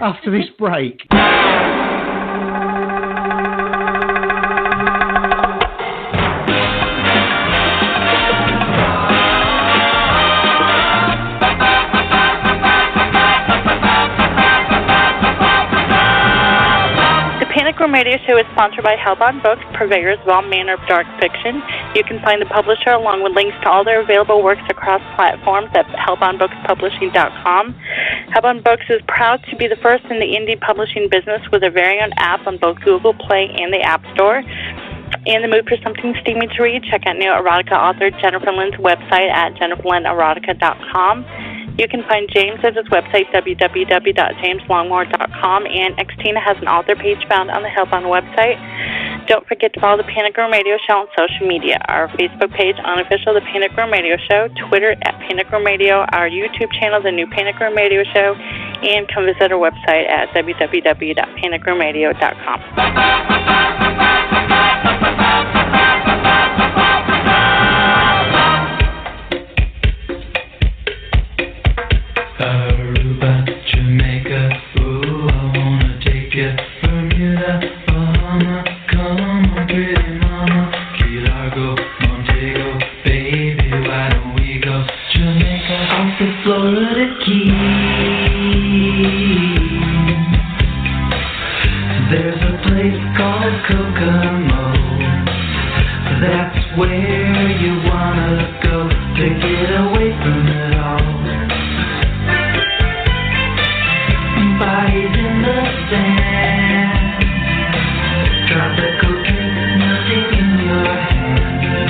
[SPEAKER 5] after this break.
[SPEAKER 6] Radio Show is sponsored by Hellbound Books, purveyors of all manner of dark fiction. You can find the publisher along with links to all their available works across platforms at hellboundbookspublishing.com. Hellbound Books is proud to be the first in the indie publishing business with a very own app on both Google Play and the App Store. In the mood for something steamy to read, check out new erotica author Jennifer Lynn's website at jenniferlynnerotica.com. You can find James at his website, www.jameslongmore.com, and Xtina has an author page found on the Hellbound website. Don't forget to follow the Panic Room Radio Show on social media. Our Facebook page, Unofficial The Panic Room Radio Show, Twitter at Panic Room Radio, our YouTube channel, The New Panic Room Radio Show, and come visit our website at www.panicroomradio.com.
[SPEAKER 3] Aruba, Jamaica, ooh, I wanna take you. Bermuda, Bahama, come on, pretty mama. Key Largo, Montego, baby, why don't we go? Jamaica, off the Florida Keys. There's a place called Kokomo. That's where you wanna go to get away from it all. Bodies in the sand, tropical drink, nothing in your hand.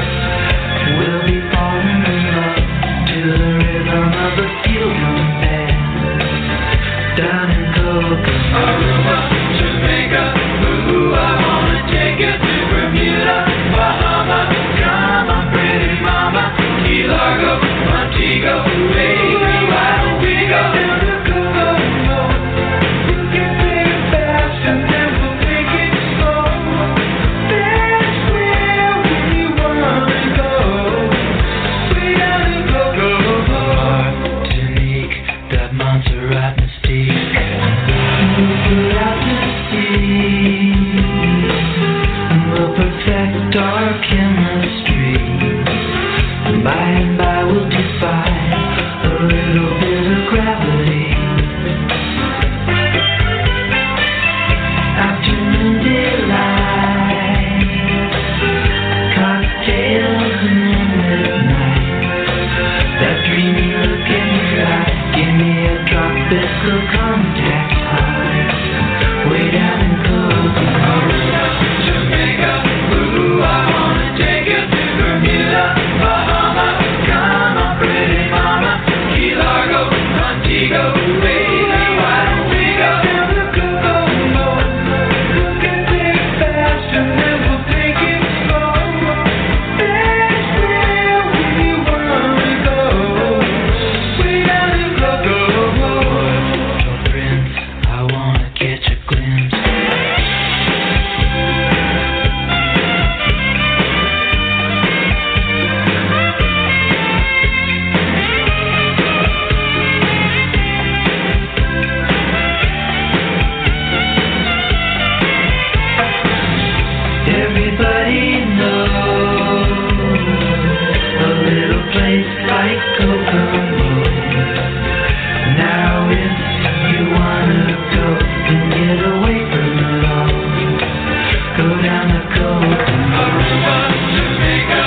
[SPEAKER 3] We'll be falling in love to the rhythm of the steel drum band. Down in Coca, Aruba, Jamaica, ooh, I wanna take you to Bermuda, Bahama, come on, pretty everybody knows a little place like Kokomo. Now if you wanna go and get away from it all, go down to Kokomo. Aruba, Jamaica,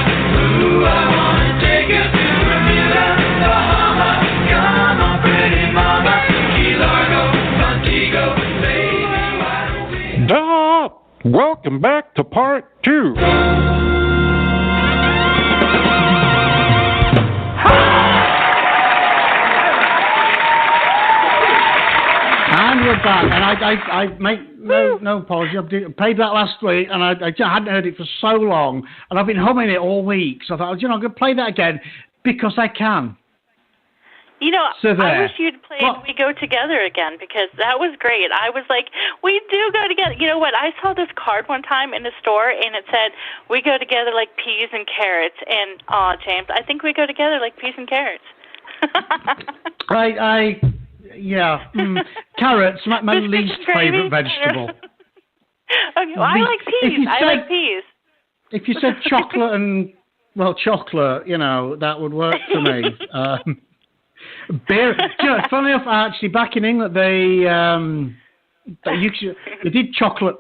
[SPEAKER 3] ooh, I wanna take you to Bermuda, Bahamas. Come on, pretty mama, Key Largo, Montego, baby, why don't we...
[SPEAKER 2] Stop! Welcome back to part 2.
[SPEAKER 5] And we're back, and I make no apology. I played that last week, and I hadn't heard it for so long, and I've been humming it all week. So I thought, I'm going to play that again because I can.
[SPEAKER 6] You know,
[SPEAKER 5] So
[SPEAKER 6] I wish you'd played We Go Together again, because that was great. I was like, we do go together. You know what? I saw this card one time in the store, and it said, we go together like peas and carrots. And, James, I think we go together like peas and carrots.
[SPEAKER 5] Carrots, my least favourite vegetable.
[SPEAKER 6] Okay, well, I like peas. I like peas.
[SPEAKER 5] If you said chocolate and, chocolate, that would work for me. Beer. It's funny enough, actually, back in England, they did chocolate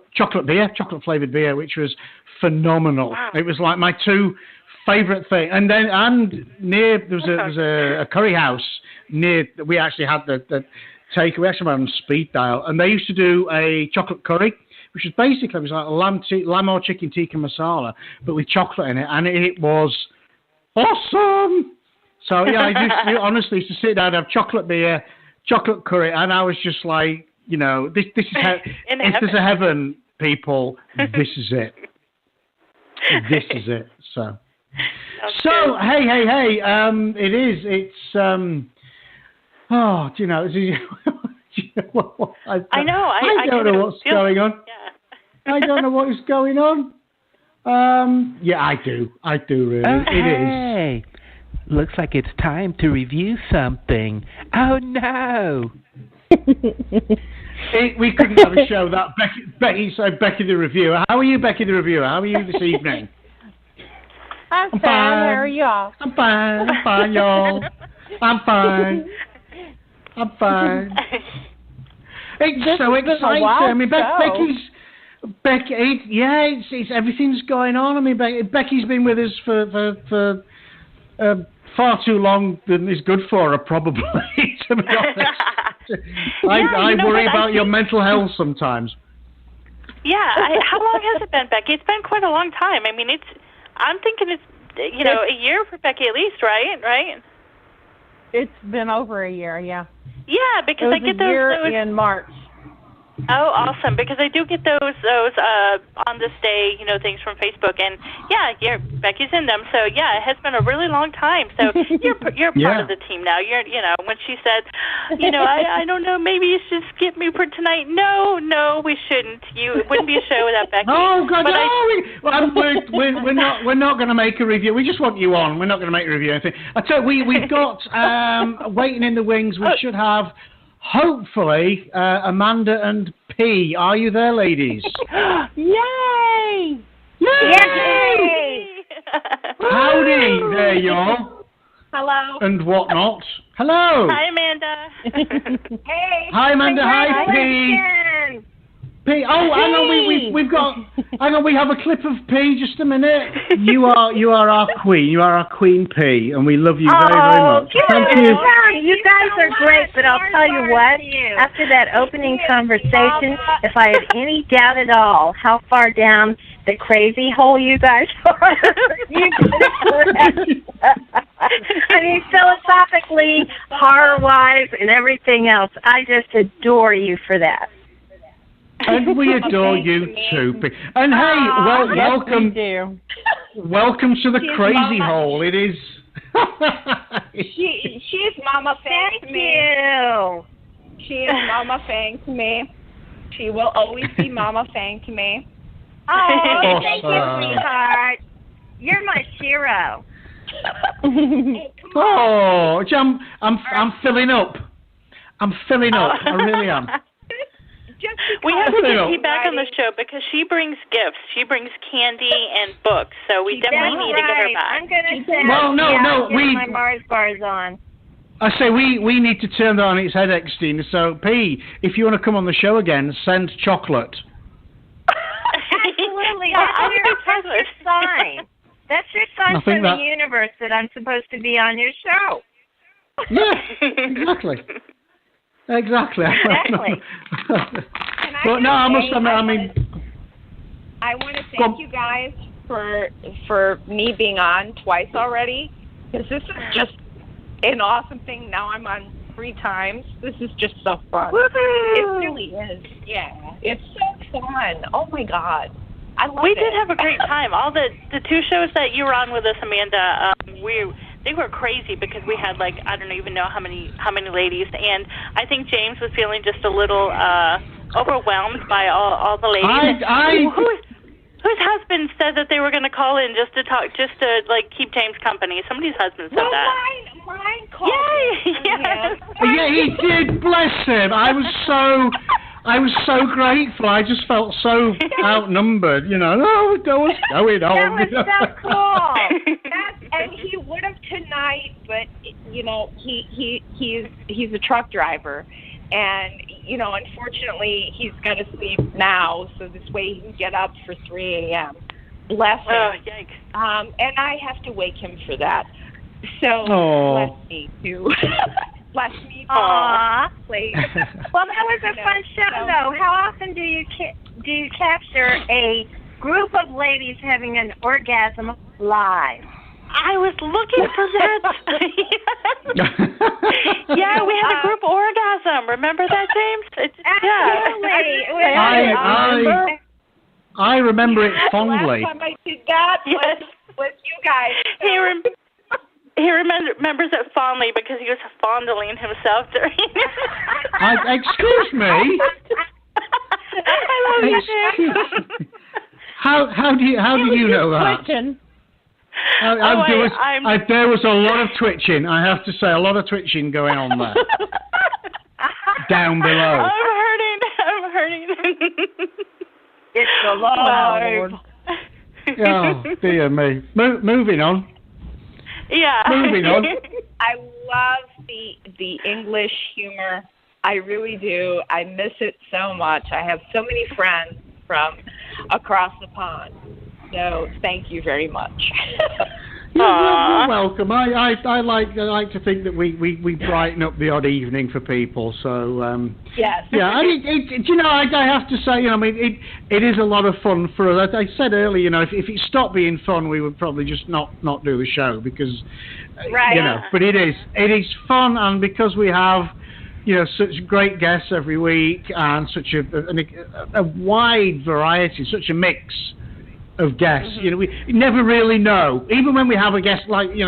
[SPEAKER 5] beer, chocolate-flavoured beer, which was phenomenal. Wow. It was like my 2 favourite things. And near, there was a curry house near, we actually had the take, we actually had on speed dial, and they used to do a chocolate curry, which was basically, it was like lamb or chicken tikka masala, but with chocolate in it, and it was awesome. So, yeah, I honestly used to sit down and have chocolate beer, chocolate curry, and I was just like, this is if there's a heaven, people, this is it. This is it. So, hey, it's, do you know, I know. I don't know what's going on. Yeah. I don't know what is going on. Yeah, I do really.
[SPEAKER 16] Oh,
[SPEAKER 5] it
[SPEAKER 16] is. Looks like it's time to review something. Oh, no.
[SPEAKER 5] We couldn't have a show that Becky the Reviewer. How are you, Becky the Reviewer? How are you this evening?
[SPEAKER 17] I'm fine. How are y'all?
[SPEAKER 5] I'm fine, y'all. I'm fine. It's so exciting. I mean, Becky, it's everything's going on. I mean, Becky's been with us for far too long than is good for her, probably, to be honest. I worry about your mental health sometimes.
[SPEAKER 6] Yeah, how long has it been, Becky? It's been quite a long time. I mean, I'm thinking it's a year for Becky at least, right?
[SPEAKER 17] It's been over a year, yeah.
[SPEAKER 6] Yeah, because I get those
[SPEAKER 17] in March.
[SPEAKER 6] Oh, awesome! Because I do get those on this day, things from Facebook, and Becky's in them. So yeah, it has been a really long time. So you're part of the team now. When she said, I don't know, maybe you should skip me for tonight. No, we shouldn't. It wouldn't be a show without Becky.
[SPEAKER 5] Oh God, we're not going to make a review. We just want you on. We're not going to make a review. I tell you, we've got waiting in the wings. We should have. Hopefully, Amanda and P. Are you there, ladies?
[SPEAKER 17] Yay!
[SPEAKER 8] Yay!
[SPEAKER 5] Howdy there, y'all.
[SPEAKER 8] Hello.
[SPEAKER 5] And whatnot. Hello.
[SPEAKER 6] Hi, Amanda.
[SPEAKER 8] Hey.
[SPEAKER 5] Hi, Amanda. Hi, P. P. Oh, hang on. We've got. Hang on. We have a clip of P. Just a minute. You are our queen. You are our queen, P, and we love you very, very much.
[SPEAKER 8] Thank you. You guys are great, but I'll tell you what. After that opening conversation, if I had any doubt at all how far down the crazy hole you guys are, you I mean, philosophically, horror-wise, and everything else, I just adore you for that.
[SPEAKER 5] And we adore you too. And hey, welcome. Welcome to the crazy hole. It is.
[SPEAKER 18] She's Mama Fang to me. She is Mama Fang to me. She will always be Mama Fang to me.
[SPEAKER 8] Oh, thank you, sweetheart. You're my hero.
[SPEAKER 5] I'm filling up. I really am.
[SPEAKER 6] We have to get P back on the show because she brings gifts. She brings candy and books, so we definitely need to get her back.
[SPEAKER 18] I'm going to send my Mars bars on.
[SPEAKER 5] I say we need to turn that on its head, Xtina. So, P, if you want to come on the show again, send chocolate.
[SPEAKER 18] Absolutely. That's your sign. That's your sign from the universe that I'm supposed to be on your show.
[SPEAKER 5] Yeah, exactly. Exactly. But no, I must admit,
[SPEAKER 18] I want to thank you guys for me being on twice already, because this is just an awesome thing. Now I'm on 3 times. This is just so fun.
[SPEAKER 6] Woo-hoo!
[SPEAKER 18] It really is. Yeah, it's so fun. Oh my God, I love it.
[SPEAKER 6] We did have a great time. All the 2 shows that you were on with us, Amanda, they were crazy because we had I don't even know how many ladies, and I think James was feeling just a little overwhelmed by all the ladies. Whose husband said that they were going to call in just to talk, just to keep James company? Somebody's husband said that.
[SPEAKER 18] Mine called.
[SPEAKER 5] Yeah, he did. Bless him. I was so grateful. I just felt so outnumbered. Oh, that was going on.
[SPEAKER 18] That was so cool. And he would have tonight, but he's a truck driver, and unfortunately he's got to sleep now, so this way he can get up for 3 a.m. Bless him.
[SPEAKER 6] Oh, yikes.
[SPEAKER 18] And I have to wake him for that. So bless me too. Bless me.
[SPEAKER 6] Aww.
[SPEAKER 18] Please.
[SPEAKER 8] Well, that was a fun show, though. How often do you capture a group of ladies having an orgasm live?
[SPEAKER 6] I was looking for that. Yeah, we had a group orgasm. Remember that, James?
[SPEAKER 18] Absolutely.
[SPEAKER 5] I remember it fondly.
[SPEAKER 18] The last time I did that was you guys.
[SPEAKER 6] He remembers it fondly because he was fondling himself during it.
[SPEAKER 5] Excuse me.
[SPEAKER 6] I love you, James.
[SPEAKER 5] How do you know that? There was a lot of twitching. I have to say, a lot of twitching going on there. Down below.
[SPEAKER 6] I'm hurting.
[SPEAKER 18] It's alive.
[SPEAKER 5] Oh, dear me. Moving on.
[SPEAKER 6] Yeah.
[SPEAKER 5] Moving on.
[SPEAKER 18] I love the English humor. I really do. I miss it so much. I have so many friends from across the pond. So thank you very much.
[SPEAKER 5] You're welcome. I like to think that we brighten up the odd evening for people. So
[SPEAKER 18] yes.
[SPEAKER 5] Yeah. I have to say, it is a lot of fun for us. I said earlier, if it stopped being fun, we would probably just not do the show because, But it is fun, and because we have, such great guests every week and such a wide variety, such a mix of guests. We never really know. Even when we have a guest like P,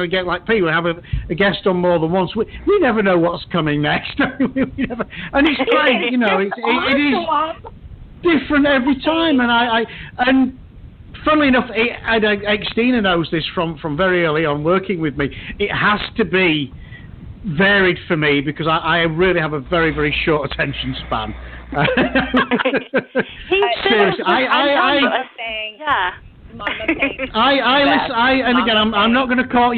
[SPEAKER 5] we have a guest on more than once. We never know what's coming next. And it's great. It is different every time. And funnily enough, Xtina knows this from very early on working with me. It has to be varied for me because I really have a very, very short attention span. Seriously, I'm not going to call.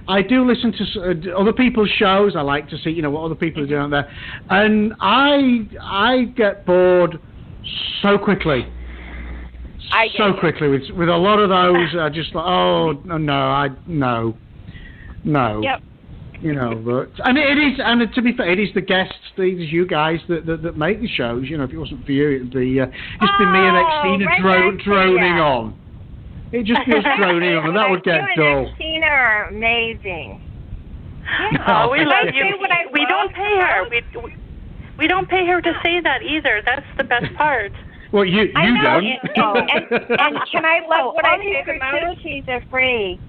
[SPEAKER 5] I do listen to other people's shows. I like to see, what other people are doing out there, and I get bored so quickly. Quickly with a lot of those. I just like, no.
[SPEAKER 18] Yep.
[SPEAKER 5] But and it is, and to be fair, it is the guests, it is you guys that make the shows. If it wasn't for you, it'd be just be me and Xtina droning on. It just feels droning on, and that would get dull.
[SPEAKER 8] Xtina are amazing.
[SPEAKER 6] Oh, we love you. We don't pay her. We don't pay her to say that either. That's the best part.
[SPEAKER 5] Well, you don't.
[SPEAKER 18] And can I love what I say the most?
[SPEAKER 8] She's are free.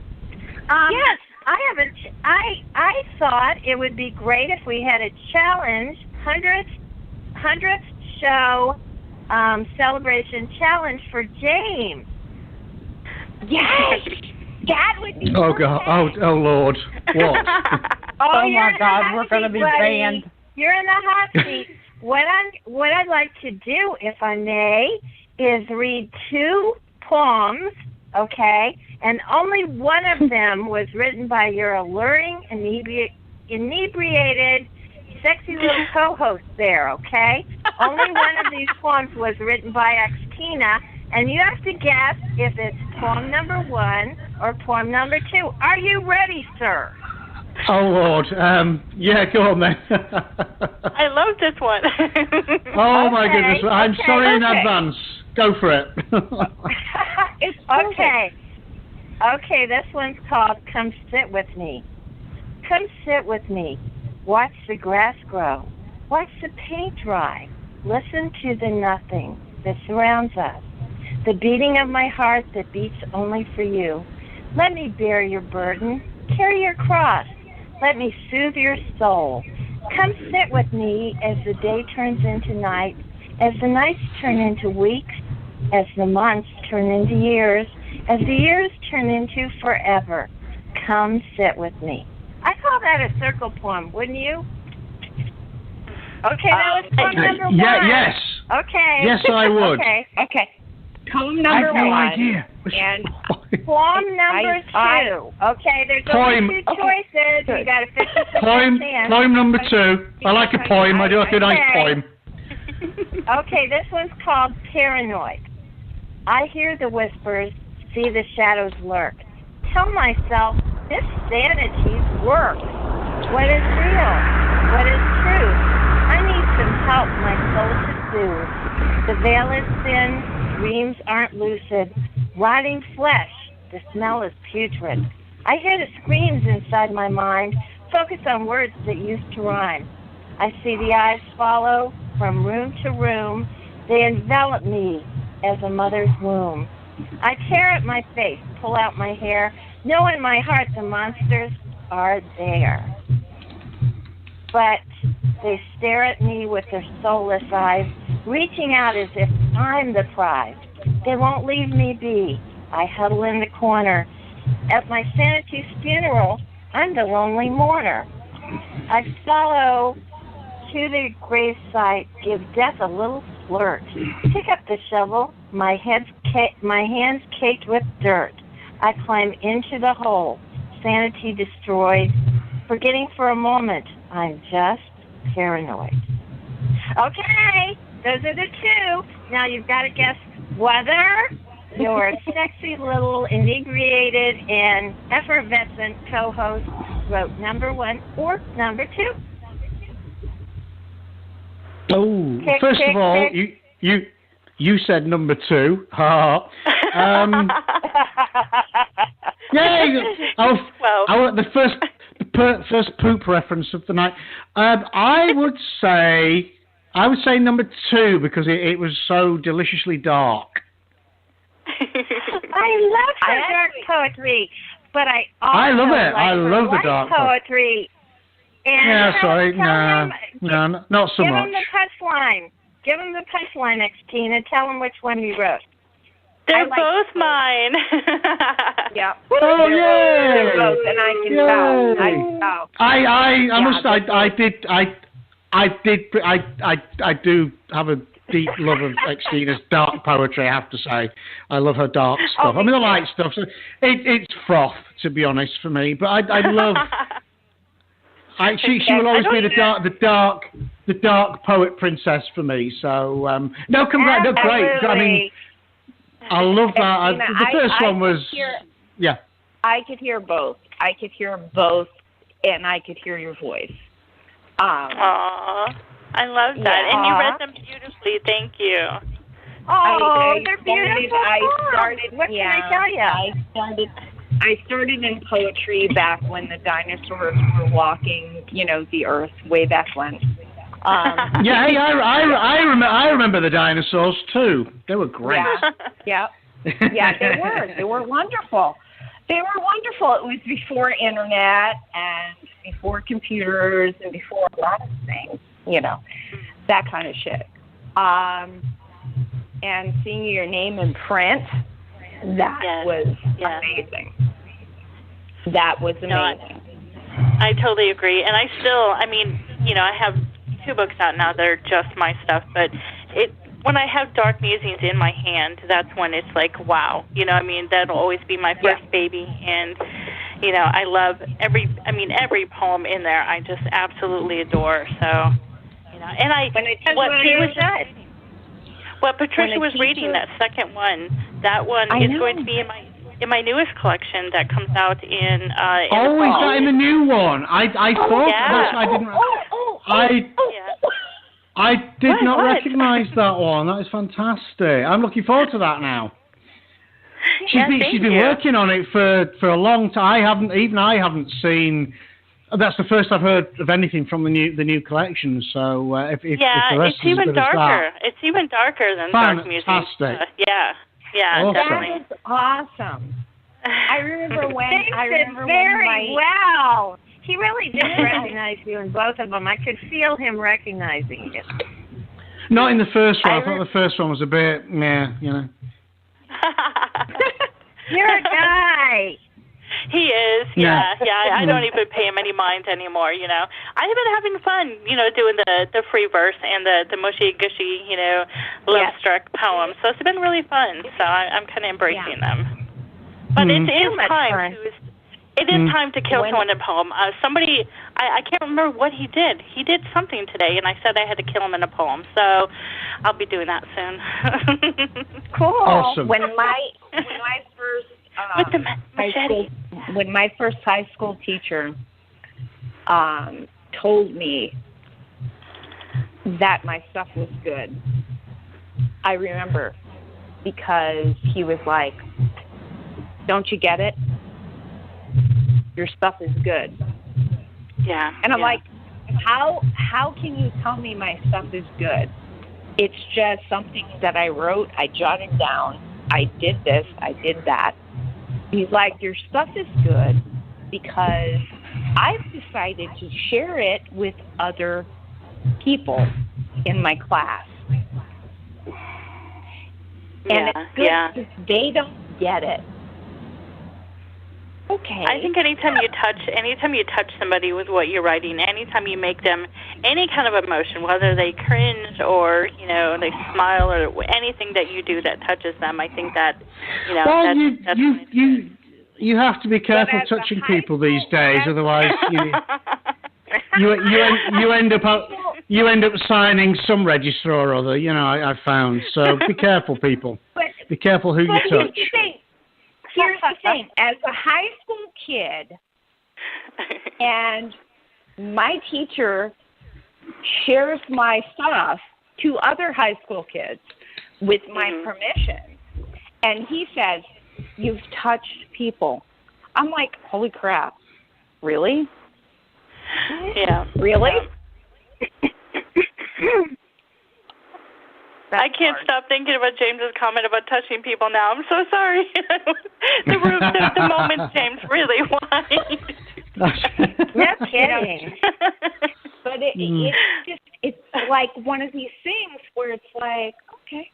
[SPEAKER 18] Yes.
[SPEAKER 8] I thought it would be great if we had a challenge, 100th show celebration challenge for James.
[SPEAKER 18] Yes, that would be.
[SPEAKER 5] Oh God! Oh Lord! What?
[SPEAKER 17] Oh my God! We're going to be banned.
[SPEAKER 8] You're in the hot seat.
[SPEAKER 19] what I'd like to do, if I may, is read 2 poems, okay? And only one of them was written by your alluring, inebriated, sexy little co-host there, okay? Only one of these poems was written by Xtina, and you have to guess if it's poem number 1 or poem number 2. Are you ready, sir?
[SPEAKER 5] Oh, Lord. Yeah, go on then.
[SPEAKER 6] I love this one.
[SPEAKER 5] Oh, my goodness. I'm sorry in advance. Go for it.
[SPEAKER 19] It's okay. Okay, this one's called Come Sit With Me. Come sit with me. Watch the grass grow. Watch the paint dry. Listen to the nothing that surrounds us. The beating of my heart that beats only for you. Let me bear your burden. Carry your cross. Let me soothe your soul. Come sit with me as the day turns into night, as the nights turn into weeks, as the months turn into years, as the years turn into forever. Come sit with me. I call that a circle poem, wouldn't you? Okay, that was poem number 1.
[SPEAKER 5] Yes.
[SPEAKER 19] Okay.
[SPEAKER 5] Yes, I would.
[SPEAKER 19] Okay. Poem number 1.
[SPEAKER 5] I have no idea.
[SPEAKER 19] And poem number 2. Okay, there's only 2 choices. You got a 50% chance.
[SPEAKER 5] Poem number 2. I like a poem. I do like a nice poem.
[SPEAKER 19] Okay, this one's called Paranoid. I hear the whispers, see the shadows lurk. Tell myself this sanity's work. What is real? What is truth? I need some help my soul to soothe. The veil is thin, dreams aren't lucid. Rotting flesh, the smell is putrid. I hear the screams inside my mind, focus on words that used to rhyme. I see the eyes follow from room to room. They envelop me as a mother's womb. I tear at my face, pull out my hair, know in my heart the monsters are there. But they stare at me with their soulless eyes, reaching out as if I'm the prize. They won't leave me be. I huddle in the corner. At my sanity's funeral, I'm the lonely mourner. I follow to the gravesite, give death a little flirt. Pick up the shovel, my hands caked with dirt. I climb into the hole, sanity destroyed, forgetting for a moment I'm just paranoid. Okay, those are the 2. Now you've got to guess whether your sexy little inebriated and effervescent co-host wrote number 1 or number 2.
[SPEAKER 5] Oh, first of all, you said number 2. Yay! The first poop reference of the night. I would say number 2 because it was so deliciously dark.
[SPEAKER 19] I love her dark poetry, but I also
[SPEAKER 5] I love it. I love the
[SPEAKER 19] light
[SPEAKER 5] dark
[SPEAKER 19] poetry. And
[SPEAKER 5] yeah, sorry, no, not so
[SPEAKER 19] much.
[SPEAKER 5] much.
[SPEAKER 19] Give him the punchline. Give him the punchline, Xtina. Tell him which one you wrote.
[SPEAKER 6] They're both mine.
[SPEAKER 19] Yeah.
[SPEAKER 5] Oh yeah.
[SPEAKER 19] They're both, and I can tell.
[SPEAKER 5] I do have a deep love of Xtina's dark poetry. I have to say, I love her dark stuff. I mean, the light stuff. So it's froth, to be honest, for me. But I love. She will always be the dark poet princess for me. So no, congrats, no, great. I mean, I love that. The first one was yeah.
[SPEAKER 18] I could hear both. And I could hear your voice.
[SPEAKER 6] Aww, I love that,
[SPEAKER 18] yeah.
[SPEAKER 6] And you read them beautifully. Thank you.
[SPEAKER 19] Oh, they're beautiful. What can I tell you?
[SPEAKER 18] I started in poetry back when the dinosaurs were walking, the earth way back when.
[SPEAKER 5] Yeah, hey, I remember the dinosaurs too. They were great.
[SPEAKER 18] Yeah, they were wonderful. They were wonderful. It was before internet and before computers and before a lot of things, that kind of shit. And seeing your name in print, that was amazing. That was amazing.
[SPEAKER 6] I totally agree. And I have 2 books out now that are just my stuff, but when I have Dark Musings in my hand, that's when it's like, wow. You know, I mean, that'll always be my first baby, and you know, I love every poem in there. I just absolutely adore. So, you know, and what Patricia was reading, that second one, that one is going to be in my newest collection that comes out in
[SPEAKER 5] is that in the new one? I thought I did not recognize that one. That is fantastic. I'm looking forward to that now. She's been working on it for a long time. I haven't seen. That's the first I've heard of anything from the new collection. So if the rest
[SPEAKER 6] it's even darker. It's even darker than Dark Musings.
[SPEAKER 5] Fantastic.
[SPEAKER 6] Yeah, definitely.
[SPEAKER 18] That is awesome. I remember when
[SPEAKER 19] very well. He really did recognize you in both of them. I could feel him recognizing you.
[SPEAKER 5] Not in the first one. I thought the first one was a bit, meh, you know.
[SPEAKER 19] You're a guy.
[SPEAKER 6] He is, yeah. I don't even pay him any mind anymore, you know. I've been having fun, you know, doing the free verse and the mushy gushy, you know, love-struck poems. So it's been really fun. So I'm kind of embracing them. But it is time to. It is time to kill someone in a poem. Somebody, I can't remember what he did. He did something today, and I said I had to kill him in a poem. So I'll be doing that soon.
[SPEAKER 19] Cool.
[SPEAKER 5] Awesome.
[SPEAKER 18] When my first when my first high school teacher told me that my stuff was good, I remember, because he was like, "Don't you get it? Your stuff is good."
[SPEAKER 6] Yeah.
[SPEAKER 18] And I'm like, how can you tell me my stuff is good? It's just something that I wrote, I jotted down, I did this, I did that. He's like, your stuff is good because I've decided to share it with other people in my class. And it's good because they don't get it. Okay.
[SPEAKER 6] I think anytime you touch somebody with what you're writing, anytime you make them any kind of emotion, whether they cringe or, you know, they smile or anything that you do that touches them, I think that, you know, that's
[SPEAKER 5] you have to be careful touching people these days, otherwise you end up signing some register or other, you know, I've found. So be careful, people. Be careful who you touch.
[SPEAKER 18] Here's the thing. As a high school kid, and my teacher shares my stuff to other high school kids with my permission, and he says, "You've touched people." I'm like, holy crap. Really?
[SPEAKER 6] Yeah.
[SPEAKER 18] Really?
[SPEAKER 6] I can't stop thinking about James's comment about touching people now. I'm so sorry. the moment, James, really, why?
[SPEAKER 19] No kidding.
[SPEAKER 18] But it's like one of these things where it's like, okay.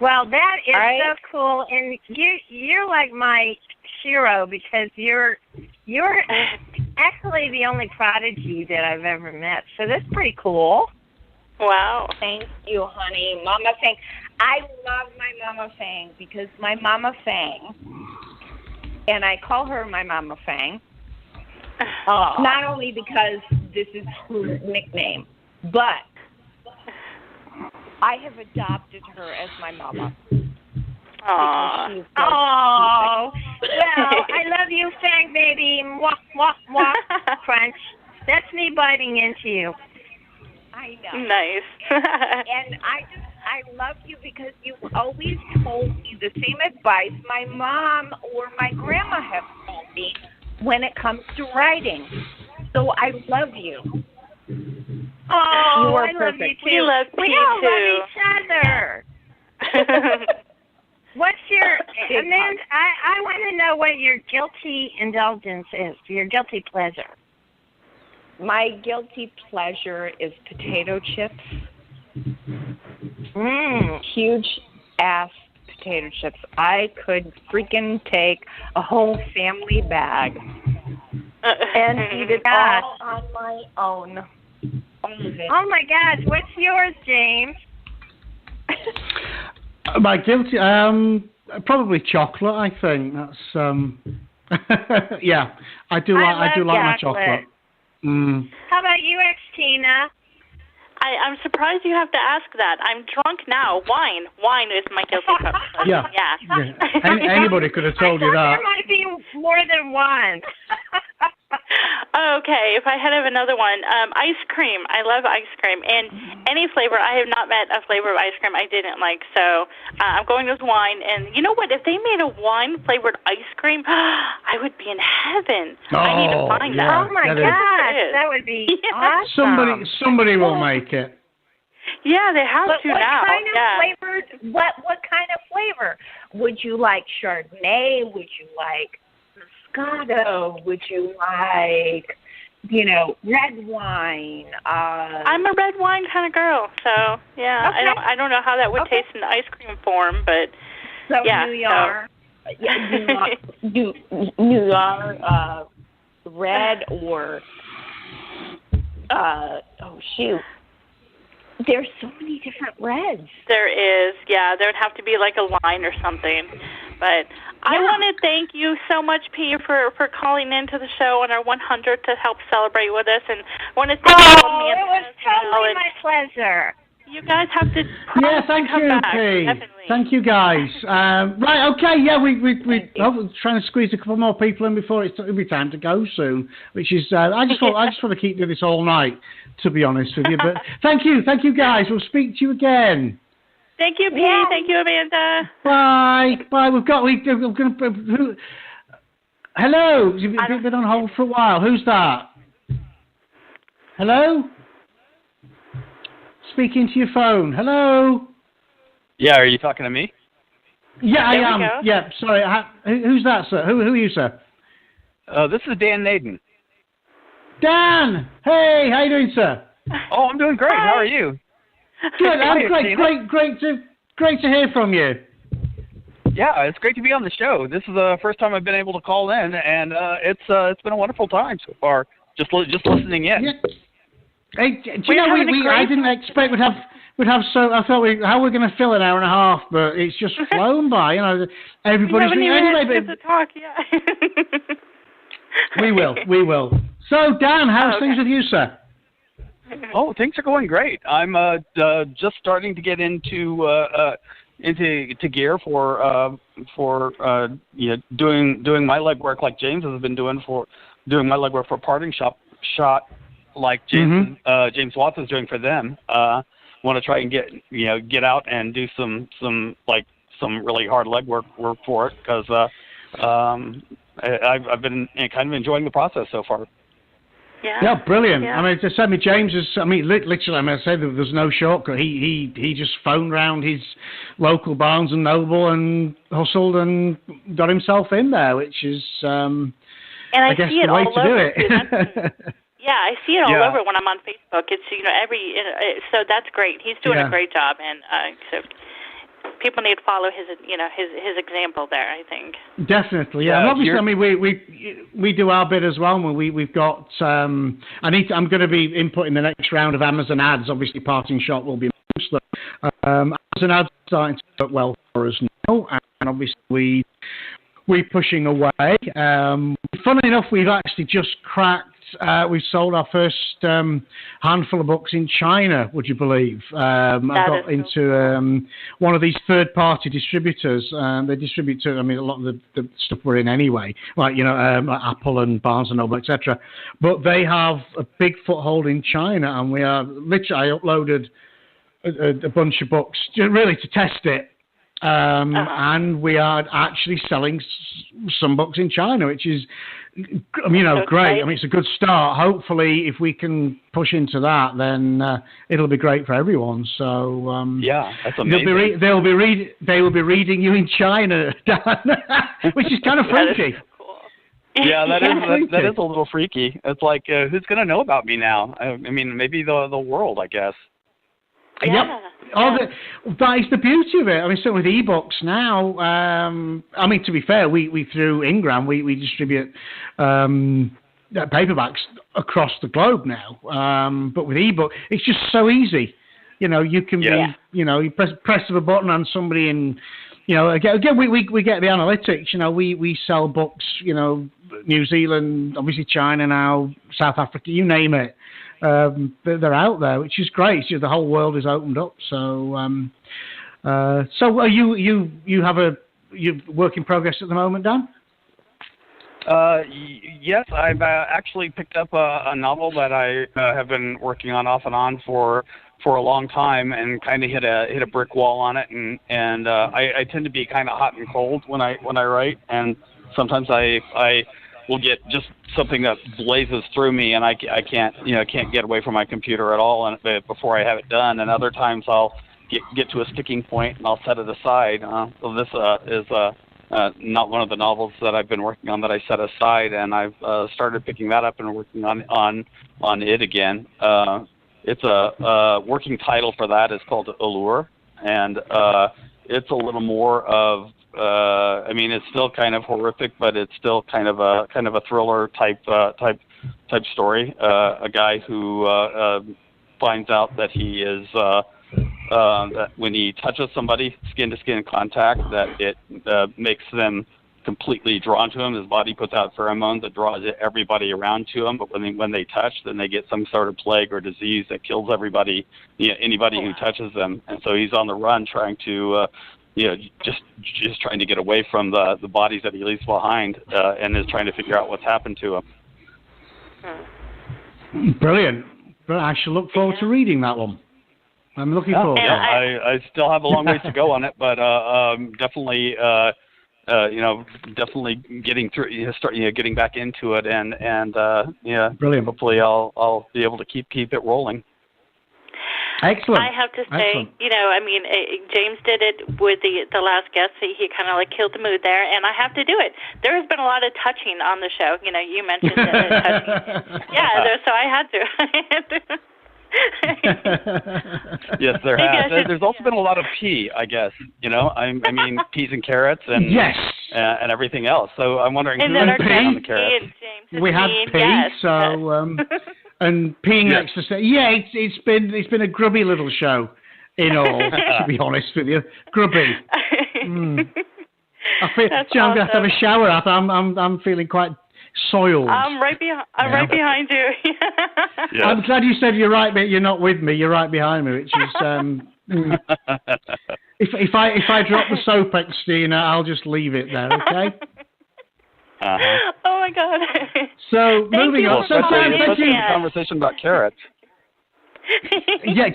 [SPEAKER 19] Well, that is so cool, and you're like my hero because you're actually the only prodigy that I've ever met. So that's pretty cool.
[SPEAKER 6] Wow.
[SPEAKER 18] Thank you, honey. Mama Fang. I love my Mama Fang because my Mama Fang, and I call her my Mama Fang, not only because this is her nickname, but I have adopted her as my mama.
[SPEAKER 19] Oh, well, I love you, Fang baby. Mwah, mwah, mwah. Crunch. That's me biting into you.
[SPEAKER 18] I know.
[SPEAKER 6] Nice.
[SPEAKER 18] And I love you because you've always told me the same advice my mom or my grandma have told me when it comes to writing. So I love you.
[SPEAKER 19] Oh,
[SPEAKER 18] you are
[SPEAKER 19] I
[SPEAKER 18] perfect.
[SPEAKER 19] love you too. We all love each other. What's your, Amanda, I want to know what your guilty indulgence is, your guilty pleasure.
[SPEAKER 18] My guilty pleasure is potato chips. Huge ass potato chips. I could freaking take a whole family bag
[SPEAKER 19] and eat it all on my own. Oh my gosh, what's yours, James?
[SPEAKER 5] My guilty, probably chocolate. I think that's yeah. I do like my chocolate.
[SPEAKER 19] How about you, Xtina?
[SPEAKER 6] I'm surprised you have to ask that. I'm drunk now. Wine is my guilty pleasure.
[SPEAKER 5] Yeah. Anybody could have told you that.
[SPEAKER 19] There might be more than one.
[SPEAKER 6] Okay, if I had another one, ice cream. I love ice cream, and any flavor. I have not met a flavor of ice cream I didn't like, so I'm going with wine. And you know what? If they made a wine-flavored ice cream, I would be in heaven. I need to find that.
[SPEAKER 19] Oh my gosh, that would be awesome.
[SPEAKER 5] Somebody will make it.
[SPEAKER 6] Yeah, they have to now.
[SPEAKER 19] What kind of flavor? What kind of flavor? Would you like Chardonnay? Would you like Moscato? Would you like, red wine?
[SPEAKER 6] I'm a red wine kind of girl, so yeah.
[SPEAKER 19] Okay.
[SPEAKER 6] I don't know how that would taste in ice cream form, but
[SPEAKER 19] so
[SPEAKER 6] yeah.
[SPEAKER 19] New York, New York, red or oh shoot. There's so many different reds.
[SPEAKER 6] There is, yeah. There would have to be like a line or something. But I want to thank you so much, P, for calling into the show on our 100 to help celebrate with us. And I want to thank you.
[SPEAKER 19] It was totally my pleasure.
[SPEAKER 6] You guys have to
[SPEAKER 5] thank
[SPEAKER 6] come
[SPEAKER 5] you,
[SPEAKER 6] back.
[SPEAKER 5] P.
[SPEAKER 6] Definitely.
[SPEAKER 5] Thank you, guys. Right, okay, yeah, we're trying to squeeze a couple more people in before it'll be time to go soon. Which is, I just want to keep doing this all night, to be honest with you. But thank you, guys. We'll speak to you again.
[SPEAKER 6] Thank you, P. Yeah. Thank you, Amanda.
[SPEAKER 5] Bye. We're going to. Hello. You've been on hold for a while. Who's that? Hello. Speaking to your phone. Hello.
[SPEAKER 20] Yeah, are you talking to me?
[SPEAKER 5] Yeah, I am. Yeah, sorry. Who's that, sir? Who are you, sir?
[SPEAKER 20] This is Dan Naden.
[SPEAKER 5] Dan! Hey, how you doing, sir?
[SPEAKER 20] Oh, I'm doing great. How are you?
[SPEAKER 5] Good. I'm great to hear from you.
[SPEAKER 20] Yeah, it's great to be on the show. This is the first time I've been able to call in, and it's been a wonderful time so far. Just listening in.
[SPEAKER 5] Yeah. Hey, do you know I didn't expect we'd have so. I thought how we're going to fill an hour and a half, but it's just flown by. Everybody's
[SPEAKER 6] anyway. To talk, yeah.
[SPEAKER 5] We will. So, Dan, how's things with you, sir?
[SPEAKER 20] Oh, things are going great. I'm just starting to get into gear for doing my legwork like James has been doing my legwork for Parting Shot like James Watson's doing for them. Want to try and get out and do some really hard legwork for it because I've been kind of enjoying the process so far.
[SPEAKER 5] Yeah, brilliant. Yeah. I mean, to send me James's. I mean, literally, I say there's no shortcut. He just phoned round his local Barnes and Noble and hustled and got himself in there, which is,
[SPEAKER 6] and
[SPEAKER 5] I guess,
[SPEAKER 6] see it
[SPEAKER 5] the way
[SPEAKER 6] all
[SPEAKER 5] to
[SPEAKER 6] over.
[SPEAKER 5] do it.
[SPEAKER 6] Yeah, I see it all over when I'm on Facebook. It's so that's great. He's doing a great job, and so people need to follow his example there, I think.
[SPEAKER 5] Definitely, yeah. And obviously, I mean, we do our bit as well. And we've got. I'm going to be inputting the next round of Amazon ads. Obviously, Parting Shot will be most. Amazon ads starting to work well for us now, and obviously we're pushing away. Funnily enough, we've actually just cracked. We've sold our first handful of books in China, would you believe? I got into one of these third-party distributors. They distribute a lot of the stuff we're in anyway, like Apple and Barnes & Noble, etc. But they have a big foothold in China, and we are literally, I uploaded a bunch of books really to test it. And we are actually selling some books in China, which is, great. I mean, it's a good start. Hopefully, if we can push into that, then it'll be great for everyone. So
[SPEAKER 20] that's amazing.
[SPEAKER 5] They will be reading you in China, Dan, which is kind of freaky.
[SPEAKER 20] Yeah, that is a little freaky. It's like, who's going to know about me now? I mean, maybe the world, I guess.
[SPEAKER 5] Yeah. Yep. That is the beauty of it. I mean, so with ebooks now, I mean, to be fair, we through Ingram, we distribute paperbacks across the globe now. But with ebook, it's just so easy. You can be, you press of a button on somebody in, again, we get the analytics. We sell books, New Zealand, obviously China now, South Africa, you name it. They're out there, which is great. It's just the whole world is opened up. So, so you have a work in progress at the moment, Dan?
[SPEAKER 20] Yes, I've actually picked up a novel that I have been working on off and on for a long time, and kind of hit a brick wall on it, and I tend to be kind of hot and cold when I write, and sometimes I will get just something that blazes through me, and I can't get away from my computer at all before I have it done, and other times I'll get to a sticking point and I'll set it aside. So this is not one of the novels that I've been working on that I set aside, and I've started picking that up and working on it again. It's a working title for that is called Allure, and it's a little more of it's still kind of horrific, but it's still kind of a thriller type story. A guy who finds out that he is that when he touches somebody, skin to skin contact, that it makes them completely drawn to him. His body puts out pheromones that draws everybody around to him, but when they touch, then they get some sort of plague or disease that kills everybody, anybody who touches them. And so he's on the run, trying to, just trying to get away from the bodies that he leaves behind, and is trying to figure out what's happened to him.
[SPEAKER 5] Brilliant. I shall look forward to reading that one. I'm looking forward.
[SPEAKER 20] Yeah, I still have a long ways to go on it, but definitely. Definitely getting through, getting back into it, and
[SPEAKER 5] brilliant.
[SPEAKER 20] Hopefully, I'll be able to keep it rolling.
[SPEAKER 5] Excellent.
[SPEAKER 6] I have to say, James did it with the last guest. He kind of killed the mood there, and I have to do it. There has been a lot of touching on the show. You mentioned touching. Yeah, so I had to.
[SPEAKER 20] Yes, there has. There's also been a lot of pea, I guess. Peas and carrots, and
[SPEAKER 5] yes,
[SPEAKER 20] and everything else. So I'm wondering
[SPEAKER 6] and
[SPEAKER 20] who
[SPEAKER 6] then
[SPEAKER 20] is on the carrots.
[SPEAKER 5] We had pea,
[SPEAKER 6] yes.
[SPEAKER 5] so and peeing next to say, it's been a grubby little show, in all. To be honest with you, grubby. I feel I'm going to have to have a shower after. I'm feeling quite soiled.
[SPEAKER 6] I'm right behind you.
[SPEAKER 5] Yes. I'm glad you said you're right, but you're not with me. You're right behind me, which is if I drop the soap, Xtina, I'll just leave it there. Okay.
[SPEAKER 6] Oh my God.
[SPEAKER 5] So moving on. So
[SPEAKER 20] thank you. Conversation about carrots.
[SPEAKER 5] Yeah,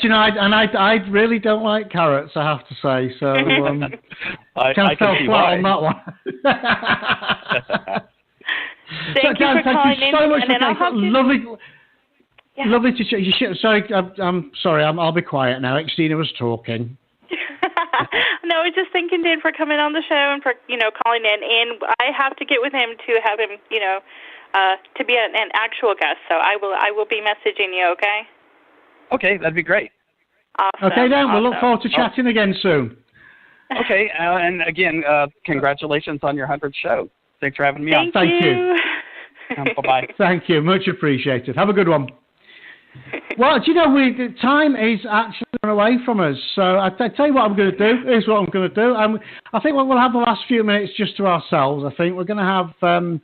[SPEAKER 5] I really don't like carrots, I have to say. So
[SPEAKER 20] I
[SPEAKER 5] can
[SPEAKER 20] fell
[SPEAKER 5] flat on that one.
[SPEAKER 6] Thank you for calling in.
[SPEAKER 5] So much lovely to chat. Sorry, I'm sorry. I'll be quiet now. Xtina was talking.
[SPEAKER 6] No, I was just thanking Dan for coming on the show and for calling in. And I have to get with him to have him to be an actual guest. So I will be messaging you. Okay.
[SPEAKER 20] Okay, that'd be great.
[SPEAKER 6] Awesome.
[SPEAKER 5] Okay, Dan. We'll look forward to chatting again soon.
[SPEAKER 20] Okay, and again, congratulations on your 100th show. Thanks for having me on.
[SPEAKER 5] Thank you.
[SPEAKER 20] Bye-bye.
[SPEAKER 5] Thank you. Much appreciated. Have a good one. Well, the time is actually run away from us. So I tell you what I'm going to do. Here's what I'm going to do. I think we'll have the last few minutes just to ourselves. I think we're going to have. We're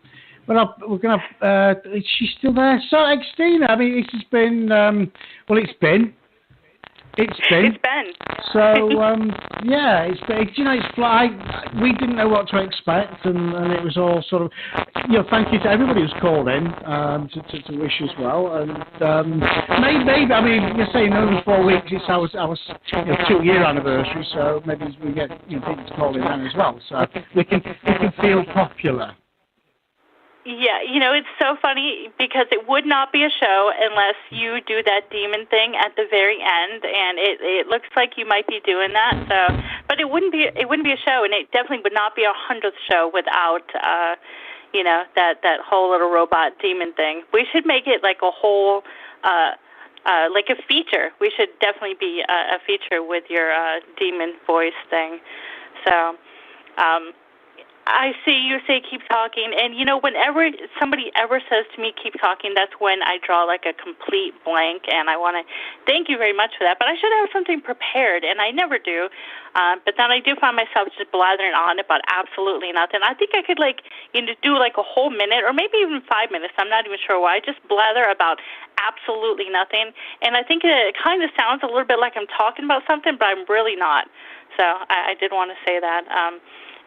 [SPEAKER 5] going to have. Is she still there? So Xtina, it's been. It's been. So it's we didn't know what to expect, and it was all sort of. Thank you to everybody who's called in to wish as well, and maybe you're saying over 4 weeks. It's our 2-year anniversary, so maybe we get people to call in then as well, so we can feel popular.
[SPEAKER 6] Yeah, it's so funny because it would not be a show unless you do that demon thing at the very end, and it looks like you might be doing that. So, but it wouldn't be a show, and it definitely would not be a 100th show without that whole little robot demon thing. We should make it like a whole like a feature. We should definitely be a feature with your demon voice thing. So. I see you say keep talking, and whenever somebody ever says to me keep talking, that's when I draw like a complete blank, and I want to thank you very much for that. But I should have something prepared, and I never do. But then I do find myself just blathering on about absolutely nothing. I think I could do like a whole minute or maybe even 5 minutes. I'm not even sure why. I just blather about absolutely nothing, and I think it kind of sounds a little bit like I'm talking about something, but I'm really not. So I did want to say that.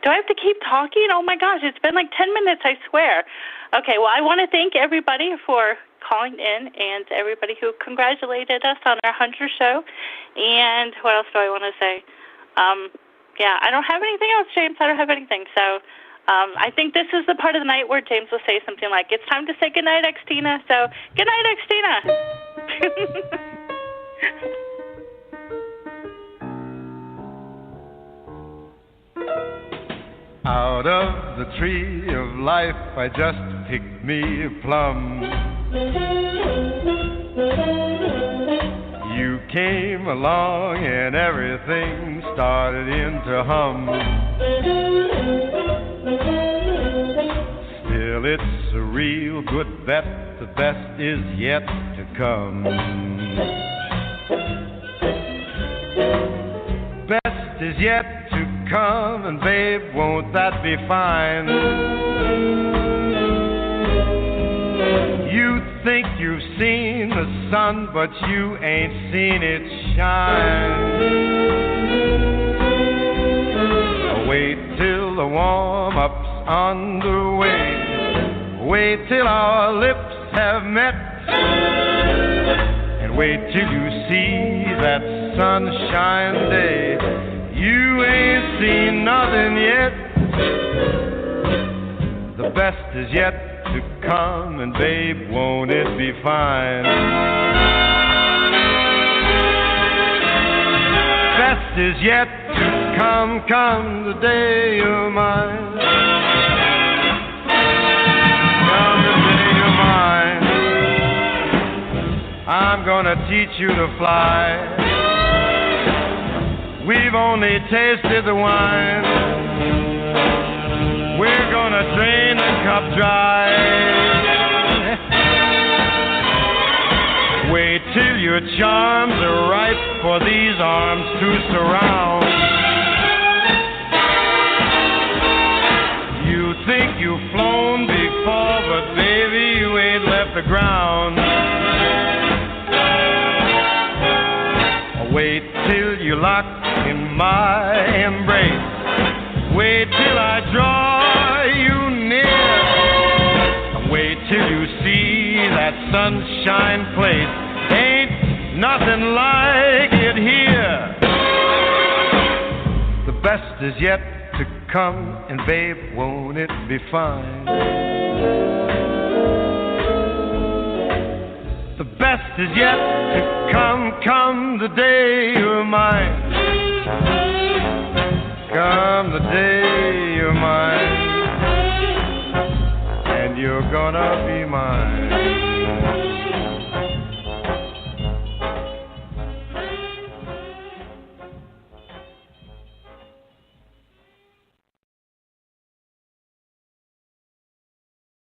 [SPEAKER 6] Do I have to keep talking? Oh, my gosh, it's been like 10 minutes, I swear. Okay, well, I want to thank everybody for calling in and everybody who congratulated us on our 100th show. And what else do I want to say? I don't have anything else, James. I don't have anything. So I think this is the part of the night where James will say something like, it's time to say goodnight, Xtina. So good night, Xtina.
[SPEAKER 3] Out of the tree of life I just picked me a plum. You came along and everything started in to hum. Still it's a real good bet, the best is yet to come. Best is yet to come, and babe, won't that be fine? You think you've seen the sun, but you ain't seen it shine. Wait till the warm-up's underway. Wait till our lips have met. And wait till you see that sunshine day. You ain't seen nothing yet. The best is yet to come, and babe, won't it be fine? Best is yet to come, come the day you're mine. Come the day you're mine. I'm gonna teach you to fly. We've only tasted the wine. We're gonna drain the cup dry. Wait till your charms are ripe for these arms to surround. You think you've flown before, but baby, you ain't left the ground. Wait till you're locked in my embrace. Wait till I draw you near. Wait till you see that sunshine place. Ain't nothing like it here. The best is yet to come, and babe, won't it be fine? The best is yet to come, come the day you're mine. Come the day you're mine, and you're gonna be mine.